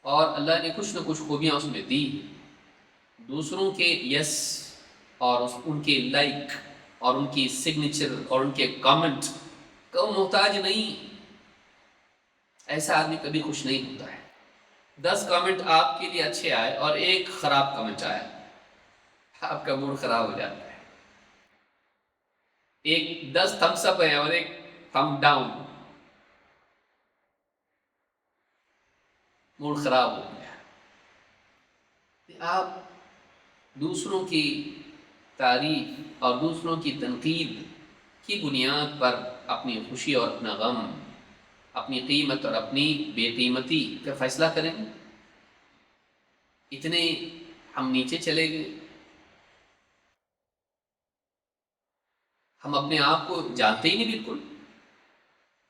اور اللہ نے کچھ نہ کچھ خوبیاں اس میں دی. دوسروں کے یس اور ان کے لائک اور ان کی سگنیچر اور ان کے کامنٹ کا محتاج نہیں. ایسا آدمی کبھی خوش نہیں ہوتا ہے. 10 کامنٹ آپ کے لیے اچھے آئے اور ایک خراب کامنٹ آیا، آپ کا موڈ خراب ہو جاتا ہے. ایک 10 تھمس اپ ہے اور ایک تھم ڈاؤن، موڈ خراب ہو گیا. آپ دوسروں کی تعریف اور دوسروں کی تنقید کی بنیاد پر اپنی خوشی اور اپنا غم، اپنی قیمت اور اپنی بے قیمتی کا فیصلہ کریں. اتنے ہم نیچے چلے گئے. ہم اپنے آپ کو جانتے ہی نہیں بالکل.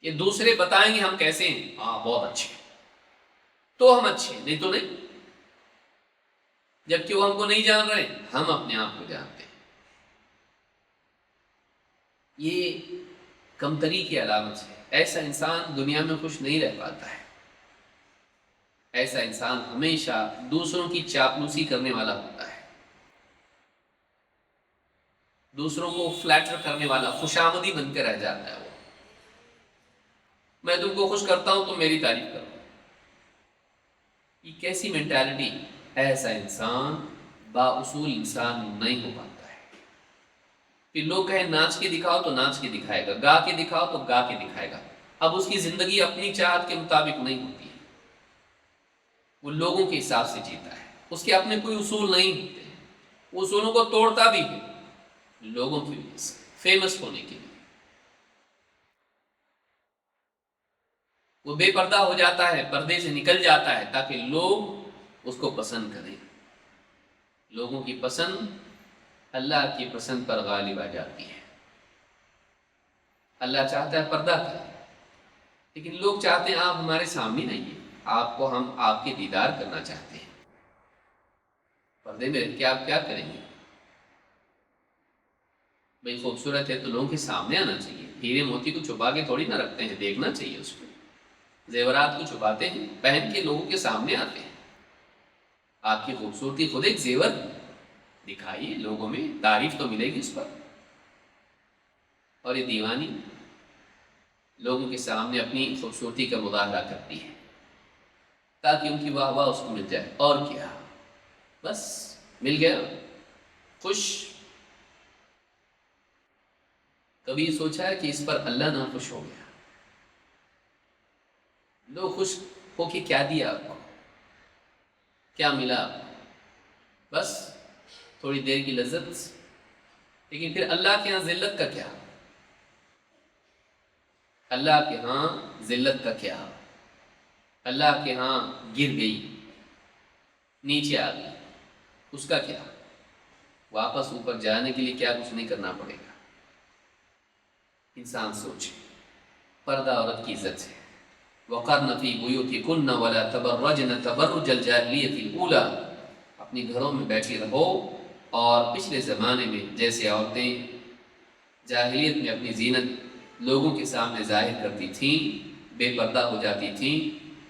یہ دوسرے بتائیں گے ہم کیسے ہیں، ہاں بہت اچھے تو ہم اچھے، نہیں تو نہیں. جبکہ وہ ہم کو نہیں جان رہے، ہم اپنے آپ کو جانتے ہیں. یہ کمتری کی علامت ہے. ایسا انسان دنیا میں خوش نہیں رہ پاتا ہے. ایسا انسان ہمیشہ دوسروں کی چاپلوسی کرنے والا ہوتا ہے، دوسروں کو فلیٹر کرنے والا، خوشامدی بن کے رہ جاتا ہے. وہ میں تم کو خوش کرتا ہوں تو میری تعریف کرو. یہ کیسی مینٹالٹی. ایسا انسان با اصول انسان نہیں ہو پاتا ہے. پھر لوگ کہیں ناچ کے دکھاؤ تو ناچ کے دکھائے گا، گا کے دکھاؤ تو گا کے دکھائے گا. اب اس کی زندگی اپنی چاہت کے مطابق نہیں ہوتی ہے، وہ لوگوں کے حساب سے جیتا ہے. اس کے اپنے کوئی اصول نہیں ہوتے، اصولوں کو توڑتا بھی ہے لوگوں کی وجہ سے، فیمس ہونے کے لیے. وہ بے پردہ ہو جاتا ہے، پردے سے نکل جاتا ہے تاکہ لوگ اس کو پسند کریں. لوگوں کی پسند اللہ کی پسند پر غالب آ جاتی ہے. اللہ چاہتا ہے پردہ کریں، لیکن لوگ چاہتے ہیں آپ ہمارے سامنے نہیں ہیں، آپ کو ہم آپ کے دیدار کرنا چاہتے ہیں. پردے میں رہ کے آپ کیا کریں گے؟ بھئی خوبصورت ہے تو لوگوں کے سامنے آنا چاہیے. ہیرے موتی کو چھپا کے تھوڑی نہ رکھتے ہیں، دیکھنا چاہیے اس کو. زیورات کو چھپاتے ہیں، پہن کے لوگوں کے سامنے آتے ہیں. آپ کی خوبصورتی خود ایک زیور دکھائیے، لوگوں میں تعریف تو ملے گی اس پر. اور یہ دیوانی لوگوں کے سامنے اپنی خوبصورتی کا مظاہرہ کرتی ہے تاکہ ان کی واہ واہ اس کو مل جائے. اور کیا، بس مل گیا، خوش. کبھی سوچا ہے کہ اس پر اللہ نہ خوش ہو گیا؟ لوگ خوش ہو کے کیا دیا آپ کو، کیا ملا آپ کو؟ بس تھوڑی دیر کی لذت. لیکن پھر اللہ کے ہاں ذلت کا کیا؟ اللہ کے ہاں ذلت کا کیا؟ اللہ کے ہاں گر گئی، نیچے آ گئی، اس کا کیا؟ واپس اوپر جانے کے لیے کیا کچھ نہیں کرنا پڑے گا. انسان سوچے. پردہ عورت کی عزت ہے. وَقَرْنَ فِي بُيُوتِكُنَّ وَلَا تَبَرَّجْنَ تَبَرُّجَ الْجَاهِلِيَّةِ الْأُولَىٰ. اپنی گھروں میں بیٹھی رہو اور پچھلے زمانے میں جیسے عورتیں جاہلیت میں اپنی زینت لوگوں کے سامنے ظاہر کرتی تھیں، بے پردہ ہو جاتی تھیں،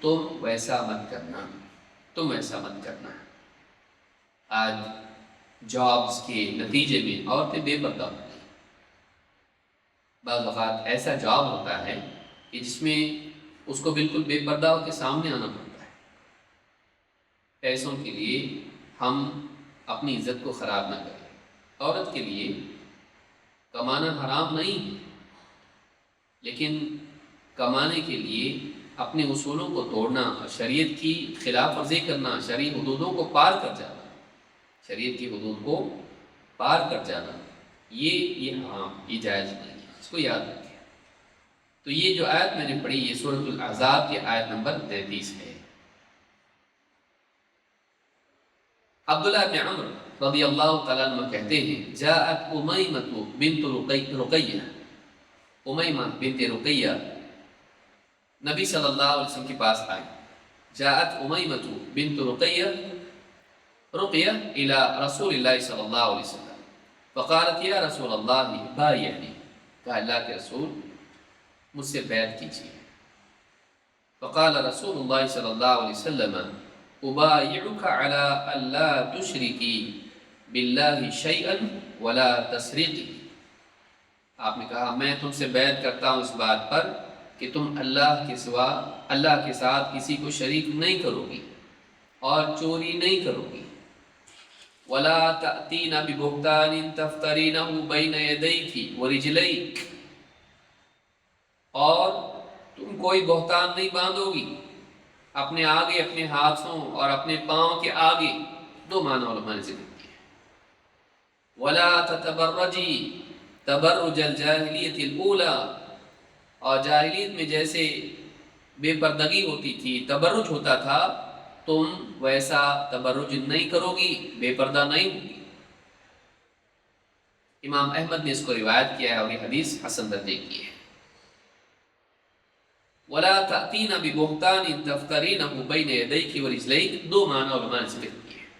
تم ویسا مت کرنا، تم ایسا مت کرنا. آج جابز کے نتیجے میں عورتیں بے پردہ ہو گئی. بعض اوقات ایسا جاب ہوتا ہے کہ جس میں اس کو بالکل بے پردہ ہو کے سامنے آنا پڑتا ہے. پیسوں کے لیے ہم اپنی عزت کو خراب نہ کریں. عورت کے لیے کمانا حرام نہیں ہے، لیکن کمانے کے لیے اپنے اصولوں کو توڑنا، شریعت کی خلاف ورزی کرنا، شرعی حدودوں کو پار کر جانا، شریعت کی حدود کو پار کر جانا، یہ حرام، یہ جائز نہیں ہے، اس کو یاد رکھیں۔ تو یہ جو آیت میں نے پڑھی یہ سورۃ الاحزاب کی آیت نمبر 33 ہے۔ عبداللہ بن عمر رضی اللہ تعالیٰ عنہ کہتے ہیں جاءت امیمۃ بنت رقیہ، امیمہ بنت رقیہ نبی صلی اللہ علیہ وسلم کے پاس آئی۔ جاءت امیمۃ بنت رقیہ الى رسول اللہ صلی اللہ علیہ وسلم فقالت یا رسول اللہ بایعنی، کہا اللہ کے رسول مجھ سے بیعت کیجیے۔ فقال رسول اللہ صلی اللہ علیہ وسلم ابایعک علی الا تشرکی باللہ شیئا ولا تسرقی، آپ نے کہا میں تم سے بیعت کرتا ہوں اس بات پر کہ تم اللہ کے سوا اللہ کے ساتھ کسی کو شریک نہیں کرو گی اور چوری نہیں کرو گی۔ ولا تأتین ببہتان تفترینہ بین یدیک ورجلیک، اور تم کوئی بہتان نہیں باندھو گی اپنے آگے، اپنے ہاتھوں اور اپنے پاؤں کے آگے۔ دو معنی علماء نے ذکر کیا ہے۔ ولا تتبرجی تبرج الجاہلیت الاولی، اور جاہلیت میں جیسے بے پردگی ہوتی تھی، تبرج ہوتا تھا، تم ویسا تبرج نہیں کرو گی، بے پردہ نہیں ہوگی۔ امام احمد نے اس کو روایت کیا ہے اور یہ حدیث حسن درجے کی ہے۔ وَلَا تَأْتِينَ بِبُهْتَانٍ تَفْتَرِينَهُ بَيْنَ يَدَيْكِ وَرِجْلَيْكِ، دو معنی علماء نے ذکر کیے ہیں۔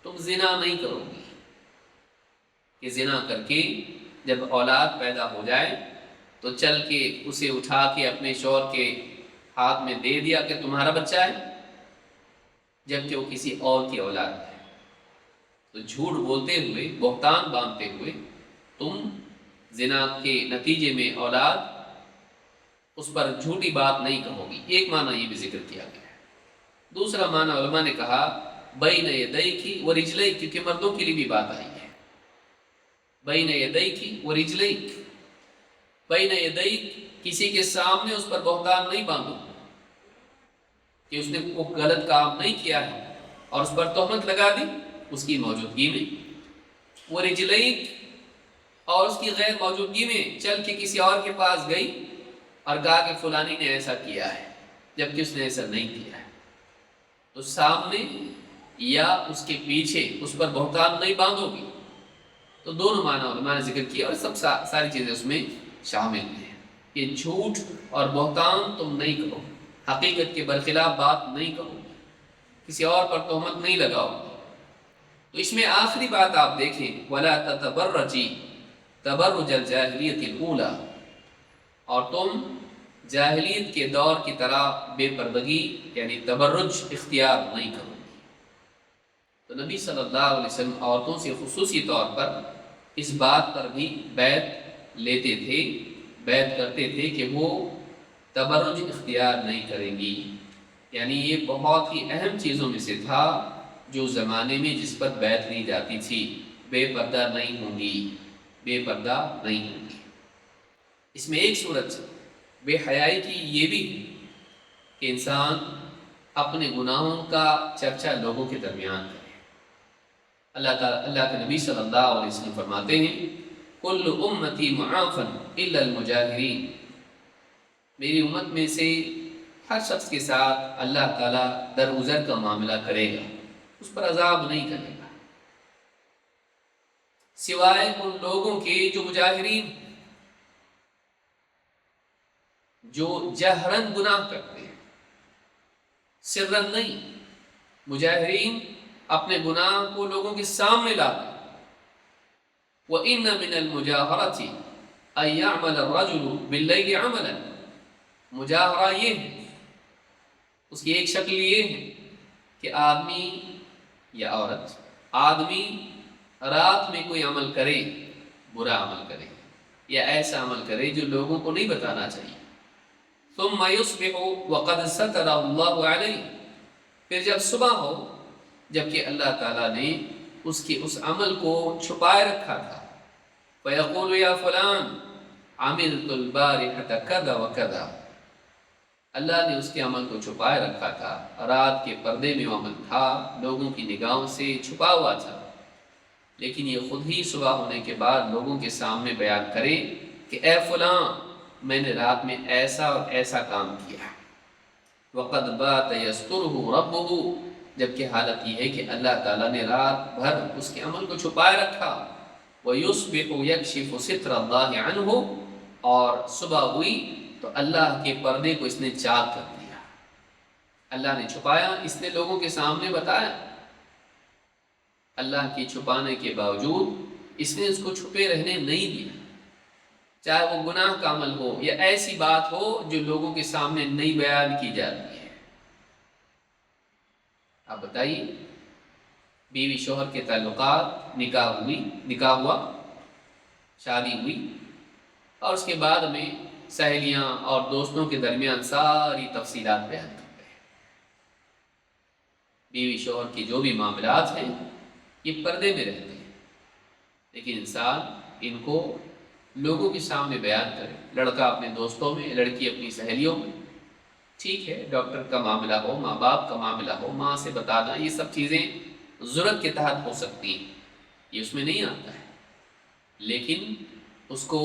تم زنا نہیں کرو گی کہ زنا کر کے جب اولاد پیدا ہو جائے تو چل کے اسے اٹھا کے اپنے شوہر کے ہاتھ میں دے دیا کہ تمہارا بچہ ہے، جبکہ وہ کسی اور کی اولاد ہے۔ تو جھوٹ بولتے ہوئے، بہتان باندھتے ہوئے تم زنا کے نتیجے میں اولاد، اس پر جھوٹی بات نہیں کہو گی۔ ایک معنی یہ بھی ذکر کیا گیا ہے۔ دوسرا معنی علماء نے کہا بین یدیک ورجلیک، کیونکہ مردوں کے لیے بھی بات آئی ہے۔ بین یدیک ورجلیک، بین یدیک کسی کے سامنے اس پر بہتان نہیں باندھو کہ اس نے کوئی غلط کام نہیں کیا ہے اور اس پر تہمت لگا دی اس کی موجودگی میں۔ ورجلیک، اور اس کی غیر موجودگی میں چل کے کسی اور کے پاس گئی اور کہا کہ فلانی نے ایسا کیا ہے، جبکہ اس نے ایسا نہیں کیا ہے۔ تو سامنے یا اس کے پیچھے اس پر بہتان نہیں باندھو گی۔ تو دونوں معنی علماء نے ذکر کیا اور سب ساری چیزیں اس میں شامل ہیں کہ جھوٹ اور بہتان تم نہیں کرو، حقیقت کے برخلاف بات نہیں کرو، کسی اور پر تہمت نہیں لگاؤ۔ تو اس میں آخری بات آپ دیکھیں وَلَا تَتَبَرَّجِي تَبَرُّجَ الْجَاهِلِيَّةِ الْأُولَى، اور تم جاہلیت کے دور کی طرح بے پردگی یعنی تبرج اختیار نہیں کرو گی۔ تو نبی صلی اللہ علیہ وسلم عورتوں سے خصوصی طور پر اس بات پر بھی بیعت لیتے تھے، بیعت کرتے تھے کہ وہ تبرج اختیار نہیں کریں گی۔ یعنی یہ بہت ہی اہم چیزوں میں سے تھا جو زمانے میں جس پر بیعت لی جاتی تھی، بے پردہ نہیں ہوں گی، بے پردہ نہیں ہوں گی۔ اس میں ایک صورت بے حیائی کی یہ بھی ہے کہ انسان اپنے گناہوں کا چرچا لوگوں کے درمیان کرے۔ اللہ کے نبی صلی اللہ علیہ وسلم فرماتے ہیں کل امتی معافا الا المجاہرین، میری امت میں سے ہر شخص کے ساتھ اللہ تعالیٰ درگزر کا معاملہ کرے گا، اس پر عذاب نہیں کرے گا، سوائے ان لوگوں کے جو مجاہرین، جو جہرن گناہ کرتے ہیں، سرن نہیں۔ مجاہرین اپنے گناہ کو لوگوں کے سامنے لاتے ہیں۔ وَإِنَّ مِنَ الْمُجَاهَرَةِ أَن يَعْمَلَ الرَّجُلُ بِاللَّيْلِ عَمَلًا، مجاہرہ یہ ہے، اس کی ایک شکل یہ ہے کہ آدمی یا عورت، آدمی رات میں کوئی عمل کرے، برا عمل کرے یا ایسا عمل کرے جو لوگوں کو نہیں بتانا چاہیے، ثم يصبح وقد ستر اللہ علیہ، پھر جب صبح ہو جبکہ اللہ تعالیٰ نے اس کے اس عمل کو چھپائے رکھا تھا، فیقول یا فلان عملت البارحة کذا وکذا، اللہ نے اس کے عمل کو چھپائے رکھا تھا، رات کے پردے میں وہ عمل تھا، لوگوں کی نگاہوں سے چھپا ہوا تھا، لیکن یہ خود ہی صبح ہونے کے بعد لوگوں کے سامنے بیان کرے کہ اے فلاں، میں نے رات میں ایسا اور ایسا کام کیا، وقد بات یسترہ ربہ، جبکہ حالت یہ ہے کہ اللہ تعالیٰ نے رات بھر اس کے عمل کو چھپائے رکھا، وَيُصْبِحُ يَكْشِفُ سِتْرَ اللَّهِ عَنْهُ، اور صبح ہوئی تو اللہ کے پردے کو اس نے چاک کر دیا، اللہ نے چھپایا، اس نے لوگوں کے سامنے بتایا۔ اللہ کے چھپانے کے باوجود اس نے اس کو چھپے رہنے نہیں دیا، چاہے وہ گناہ کا عمل ہو یا ایسی بات ہو جو لوگوں کے سامنے نہیں بیان کی جاتی ہے۔ آپ بتائیے، بیوی شوہر کے تعلقات، نکاح ہوا، شادی ہوئی، اور اس کے بعد میں سہیلیاں اور دوستوں کے درمیان ساری تفصیلات بیان کرتے ہیں۔ بیوی شوہر کی جو بھی معاملات ہیں یہ پردے میں رہتے ہیں، لیکن انسان ان کو لوگوں کے سامنے بیان کرے، لڑکا اپنے دوستوں میں، لڑکی اپنی سہیلیوں میں۔ ٹھیک ہے، ڈاکٹر کا معاملہ ہو، ماں باپ کا معاملہ ہو، ماں سے بتانا، یہ سب چیزیں ضرورت کے تحت ہو سکتی ہیں، یہ اس میں نہیں آتا ہے، لیکن اس کو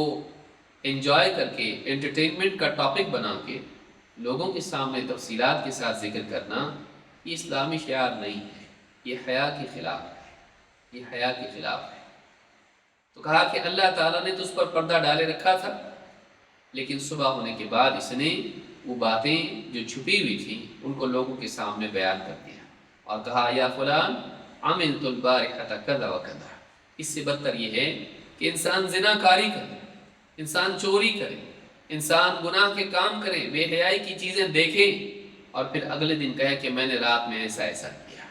انجوائے کر کے، انٹرٹینمنٹ کا ٹاپک بنا کے لوگوں کے سامنے تفصیلات کے ساتھ ذکر کرنا، یہ اسلامی شعار نہیں ہے، یہ حیا کے خلاف ہے، یہ حیا کے خلاف ہے۔ تو کہا کہ اللہ تعالیٰ نے تو اس پر پردہ ڈالے رکھا تھا، لیکن صبح ہونے کے بعد اس نے وہ باتیں جو چھپی ہوئی تھیں ان کو لوگوں کے سامنے بیان کر دیا، اور کہا یا فلان عملت البارحۃ کذا وکذا۔ اس سے بدتر یہ ہے کہ انسان زنا کاری کرے، انسان چوری کرے، انسان گناہ کے کام کرے، بے حیائی کی چیزیں دیکھے، اور پھر اگلے دن کہے کہ میں نے رات میں ایسا ایسا کیا۔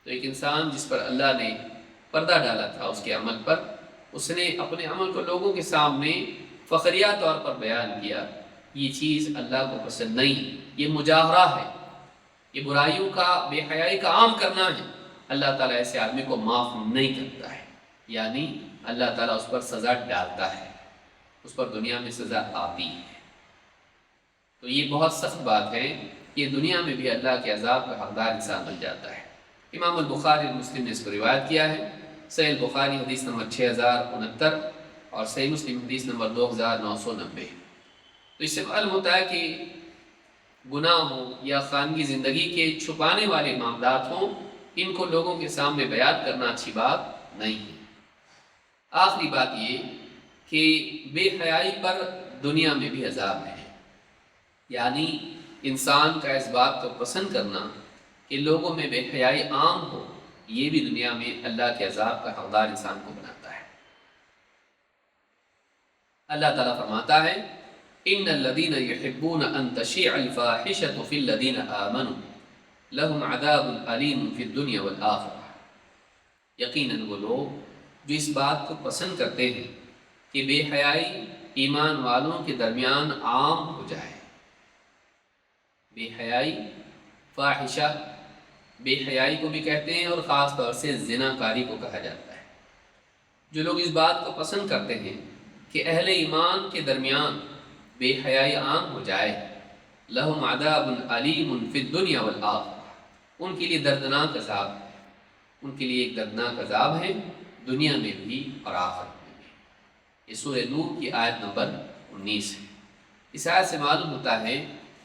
تو ایک انسان جس پر اللہ نے پردہ ڈالا تھا اس کے عمل پر، اس نے اپنے عمل کو لوگوں کے سامنے فخریہ طور پر بیان کیا، یہ چیز اللہ کو پسند نہیں، یہ مجاہرہ ہے، یہ برائیوں کا، بے حیائی کا عام کرنا ہے۔ اللہ تعالیٰ ایسے آدمی کو معاف نہیں کرتا ہے، یعنی اللہ تعالیٰ اس پر سزا ڈالتا ہے، اس پر دنیا میں سزا آتی ہے۔ تو یہ بہت سخت بات ہے کہ دنیا میں بھی اللہ کے عذاب کا حقدار انسان بن جاتا ہے۔ امام البخاری اور مسلم نے اس کو روایت کیا ہے، صحیح البخاری حدیث نمبر 6069 اور صحیح مسلم حدیث نمبر 2990۔ تو اس سے معلوم ہوتا ہے کہ گناہ ہوں یا خانگی زندگی کے چھپانے والے معاملات ہوں، ان کو لوگوں کے سامنے بیان کرنا اچھی بات نہیں ہے۔ آخری بات یہ کہ بے حیائی پر دنیا میں بھی عذاب ہے، یعنی انسان کا اس بات کو پسند کرنا کہ لوگوں میں بے حیائی عام ہو، یہ بھی دنیا میں اللہ کے عذاب کا حقدار انسان کو بناتا ہے۔ اللہ تعالیٰ فرماتا ہے ان الذين يحبون ان تشيع الفاحشة في الذين آمنوا لهم عذاب أليم في الدنيا والآخرة۔ یقیناً وہ لوگ جو اس بات کو پسند کرتے ہیں کہ بے حیائی ایمان والوں کے درمیان عام ہو جائے۔ بے حیائی، فاحشہ، بے حیائی کو بھی کہتے ہیں اور خاص طور سے زنا کاری کو کہا جاتا ہے۔ جو لوگ اس بات کو پسند کرتے ہیں کہ اہل ایمان کے درمیان بے حیائی عام ہو جائے، لہم عذاب علیم فی الدنیا والآخرہ، ان کے لیے دردناک عذاب ہے، ان کے لیے ایک دردناک عذاب ہے دنیا میں بھی اور آخرت میں بھی۔ یہ سورہ نور کی آیت نمبر 19 ہے۔ اس آیت سے معلوم ہوتا ہے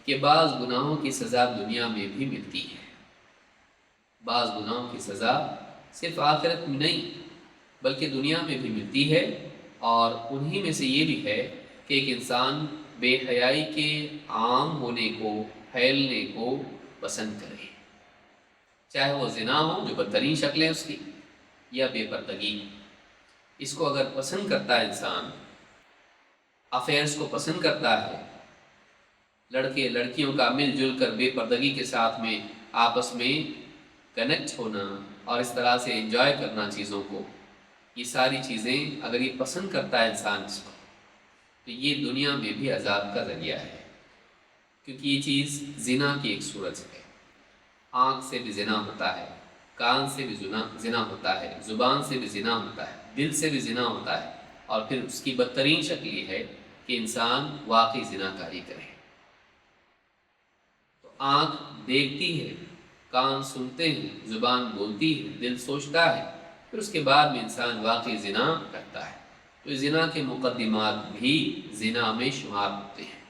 کہ بعض گناہوں کی سزا دنیا میں بھی ملتی ہے، بعض گناہوں کی سزا صرف آخرت میں نہیں بلکہ دنیا میں بھی ملتی ہے، اور انہی میں سے یہ بھی ہے کہ ایک انسان بے حیائی کے عام ہونے کو، پھیلنے کو پسند کرے، چاہے وہ زنا ہو جو بدترین شکلیں اس کی، یا بے پردگی۔ اس کو اگر پسند کرتا ہے انسان، افیئرس کو پسند کرتا ہے، لڑکے لڑکیوں کا مل جل کر بے پردگی کے ساتھ میں آپس میں کنیکٹ ہونا اور اس طرح سے انجوائے کرنا چیزوں کو، یہ ساری چیزیں اگر یہ پسند کرتا ہے انسان اس کو، تو یہ دنیا میں بھی عذاب کا ذریعہ ہے، کیونکہ یہ چیز زنا کی ایک صورت ہے۔ آنکھ سے بھی زنا ہوتا ہے، کان سے بھی زنا ہوتا ہے، زبان سے بھی زنا ہوتا ہے، دل سے بھی زنا ہوتا ہے، اور پھر اس کی بدترین شکل یہ ہے کہ انسان واقعی زنا کاری کرے۔ تو آنکھ دیکھتی ہے، کان سنتے ہیں، زبان بولتی ہے، دل سوچتا ہے، پھر اس کے بعد میں انسان واقعی زنا کرتا ہے، تو زنا کے مقدمات بھی زنا میں شمار ہوتے ہیں۔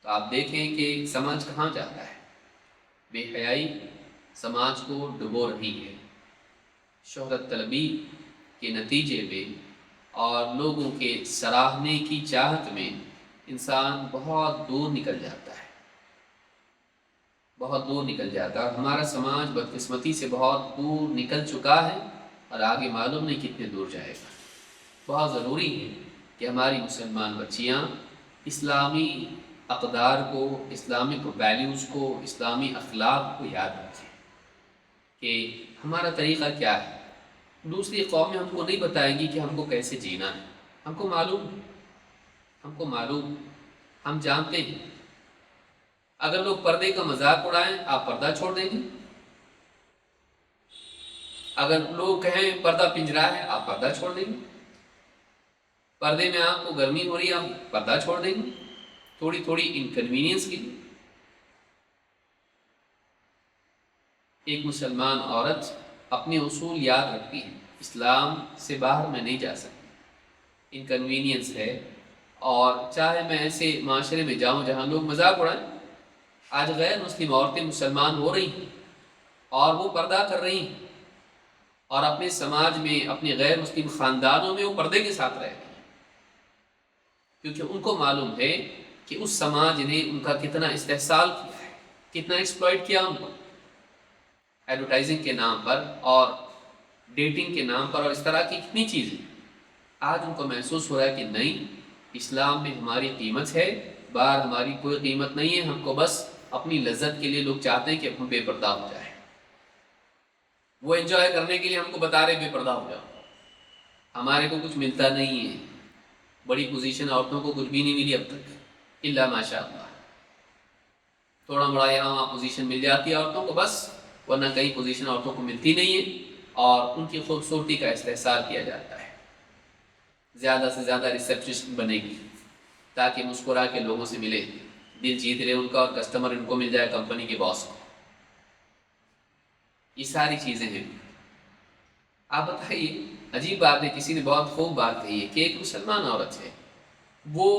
تو آپ دیکھیں کہ سماج کہاں جاتا ہے، بے حیائی سماج کو ڈبو رہی ہے، شہرت طلبی کے نتیجے میں اور لوگوں کے سراہنے کی چاہت میں انسان بہت دور نکل جاتا ہے، بہت دور نکل جاتا ہے۔ ہمارا سماج بدقسمتی سے بہت دور نکل چکا ہے اور آگے معلوم نہیں کتنے دور جائے گا۔ بہت ضروری ہے کہ ہماری مسلمان بچیاں اسلامی اقدار کو، اسلامک ویلیوز کو، اسلامی اخلاق کو یاد رکھیں کہ ہمارا طریقہ کیا ہے۔ دوسری قومیں ہم کو نہیں بتائیں گی کہ ہم کو کیسے جینا ہے، ہم کو معلوم، ہم جانتے ہیں۔ اگر لوگ پردے کا مذاق اڑائیں آپ پردہ چھوڑ دیں گے، اگر لوگ کہیں پردہ پنجرا ہے آپ پردہ چھوڑ دیں گے، پردے میں آپ کو گرمی ہو رہی ہے آپ پردہ چھوڑ دیں گے تھوڑی انکنوینئنس کے لیے۔ ایک مسلمان عورت اپنے اصول یاد رکھتی ہے، اسلام سے باہر میں نہیں جا سکتی، انکنوینئنس ہے۔ اور چاہے میں ایسے معاشرے میں جاؤں جہاں لوگ مذاق اڑائیں، آج غیر مسلم عورتیں مسلمان ہو رہی ہیں اور وہ پردہ کر رہی ہیں، اور اپنے سماج میں، اپنے غیر مسلم خاندانوں میں وہ پردے کے ساتھ رہ رہی ہیں، کیونکہ ان کو معلوم ہے کہ اس سماج نے ان کا کتنا استحصال کیا ہے، کتنا ایکسپلائٹ کیا ان کو، ایڈورٹائزنگ کے نام پر اور ڈیٹنگ کے نام پر اور اس طرح کی کتنی چیزیں۔ آج ان کو محسوس ہو رہا ہے کہ نہیں، اسلام میں ہماری قیمت ہے، باہر ہماری کوئی قیمت نہیں ہے، ہم کو بس اپنی لذت کے لیے لوگ چاہتے ہیں کہ ہم بے پردہ ہو جائیں، وہ انجوائے کرنے کے لیے ہم کو بتا رہے بے پردہ ہو جاؤ۔ ہمارے کو کچھ ملتا نہیں ہے، بڑی پوزیشن عورتوں کو کچھ بھی نہیں ملی اب تک، الا ماشاء اللہ، تھوڑا بڑا یہاں وہاں پوزیشن مل جاتی ہے عورتوں کو بس، ورنہ کئی پوزیشن عورتوں کو ملتی نہیں ہے، اور ان کی خوبصورتی کا استحصال کیا جاتا ہے۔ زیادہ سے زیادہ ریسپشنسٹ بنے گی تاکہ مسکرا کے لوگوں سے ملے، دل جیت لے ان کا، اور کسٹمر ان کو مل جائے کمپنی کے باس کو۔ یہ ساری چیزیں ہیں۔ آپ بتائیے، عجیب بات ہے، کسی نے بہت خوب بات کہی ہے کہ ایک مسلمان عورت ہے، وہ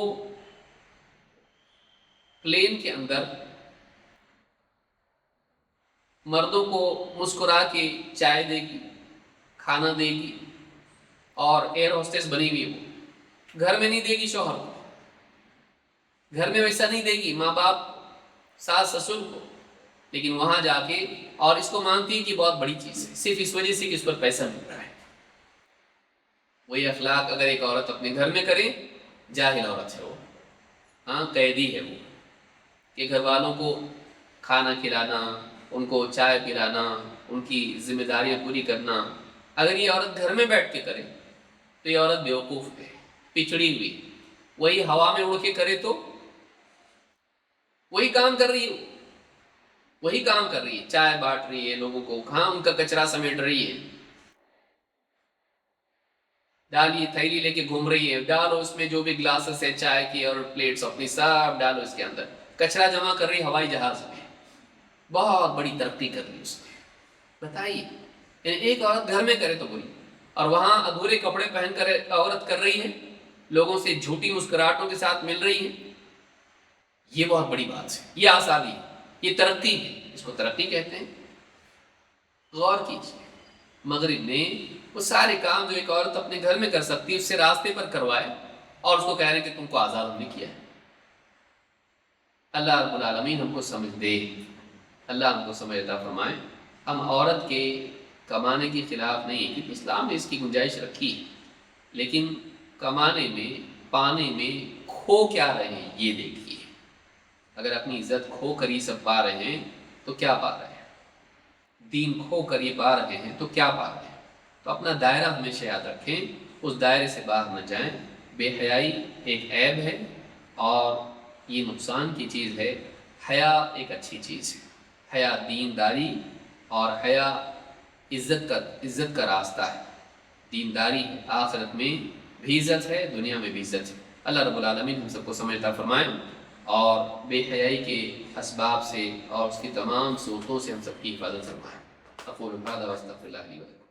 پلین کے اندر مردوں کو مسکرا کے چائے دے گی، کھانا دے گی، اور ایئر ہوسٹس بنی ہوئی ہے، وہ گھر میں نہیں دے گی شوہر کو، گھر میں ویسا نہیں دے گی ماں باپ ساس سسر کو، لیکن وہاں جا کے، اور اس کو مانتی ہے کہ بہت بڑی چیز ہے، صرف اس وجہ سے کہ اس پر پیسہ مل رہا ہے۔ وہی اخلاق اگر ایک عورت اپنے گھر میں کرے، جاہل عورت ہے وہ، ہاں قیدی ہے وہ، کہ گھر والوں کو کھانا کھلانا، ان کو چائے پلانا، ان کی ذمہ داریاں پوری کرنا، اگر یہ عورت گھر میں بیٹھ کے کرے تو یہ عورت بیوقوف ہے، پچھڑی ہوئی۔ وہی ہوا میں اڑ کے کرے تو وہی کام کر رہی ہے، وہی کام کر رہی ہے، چائے بانٹ رہی ہے لوگوں کو، کہاں ان کا کچرا سمیٹ رہی ہے، ڈالی تھیلی لے کے گھوم رہی ہے، ڈالو اس میں جو بھی گلاسز ہے چائے کی اور پلیٹس اپنی سب ڈالو اس کے اندر، کچرا جمع کر رہی ہوائی جہاز میں، بہت بڑی ترقی کر لی اس نے۔ بتائیے، یعنی ایک عورت گھر میں کرے تو بری، اور وہاں ادھورے کپڑے پہن کر عورت کر رہی ہے، لوگوں سے جھوٹی مسکراہٹوں کے ساتھ مل رہی ہے، یہ بہت بڑی بات ہے، یہ آزادی ہے، یہ ترقی ہے، اس کو ترقی کہتے ہیں۔ غور کیجیے، مغرب میں وہ سارے کام جو ایک عورت اپنے گھر میں کر سکتی ہے اس سے راستے پر کروائے، اور اس کو کہہ رہے ہیں کہ تم کو آزاد ہم نے کیا ہے۔ اللہ رب العالمین ہم کو سمجھ دے، اللہ ہم کو سمجھ عطا فرمائے۔ ہم عورت کے کمانے کے خلاف نہیں ہیں، کیونکہ اسلام نے اس کی گنجائش رکھی ہے، لیکن کمانے میں، پانے میں کھو کیا رہے ہیں یہ دیکھیے۔ اگر اپنی عزت کھو کر یہ سب پا رہے ہیں تو کیا پا رہے ہیں؟ دین کھو کر یہ پا رہے ہیں تو کیا پا رہے ہیں؟ تو اپنا دائرہ ہمیشہ یاد رکھیں، اس دائرے سے باہر نہ جائیں۔ بے حیائی ایک عیب ہے اور یہ نقصان کی چیز ہے، حیا ایک اچھی چیز ہے۔ حیا دینداری، اور حیا عزت کا راستہ ہے، دینداری ہے، آخرت میں بھی عزت ہے، دنیا میں بھی عزت ہے۔ اللہ رب العالمین ہم سب کو سمجھ عطا فرمائے، اور بے حیائی کے اسباب سے اور اس کی تمام صورتوں سے ہم سب کی حفاظت فرمائے۔ اقول هذا واستغفر الله لي ولكم۔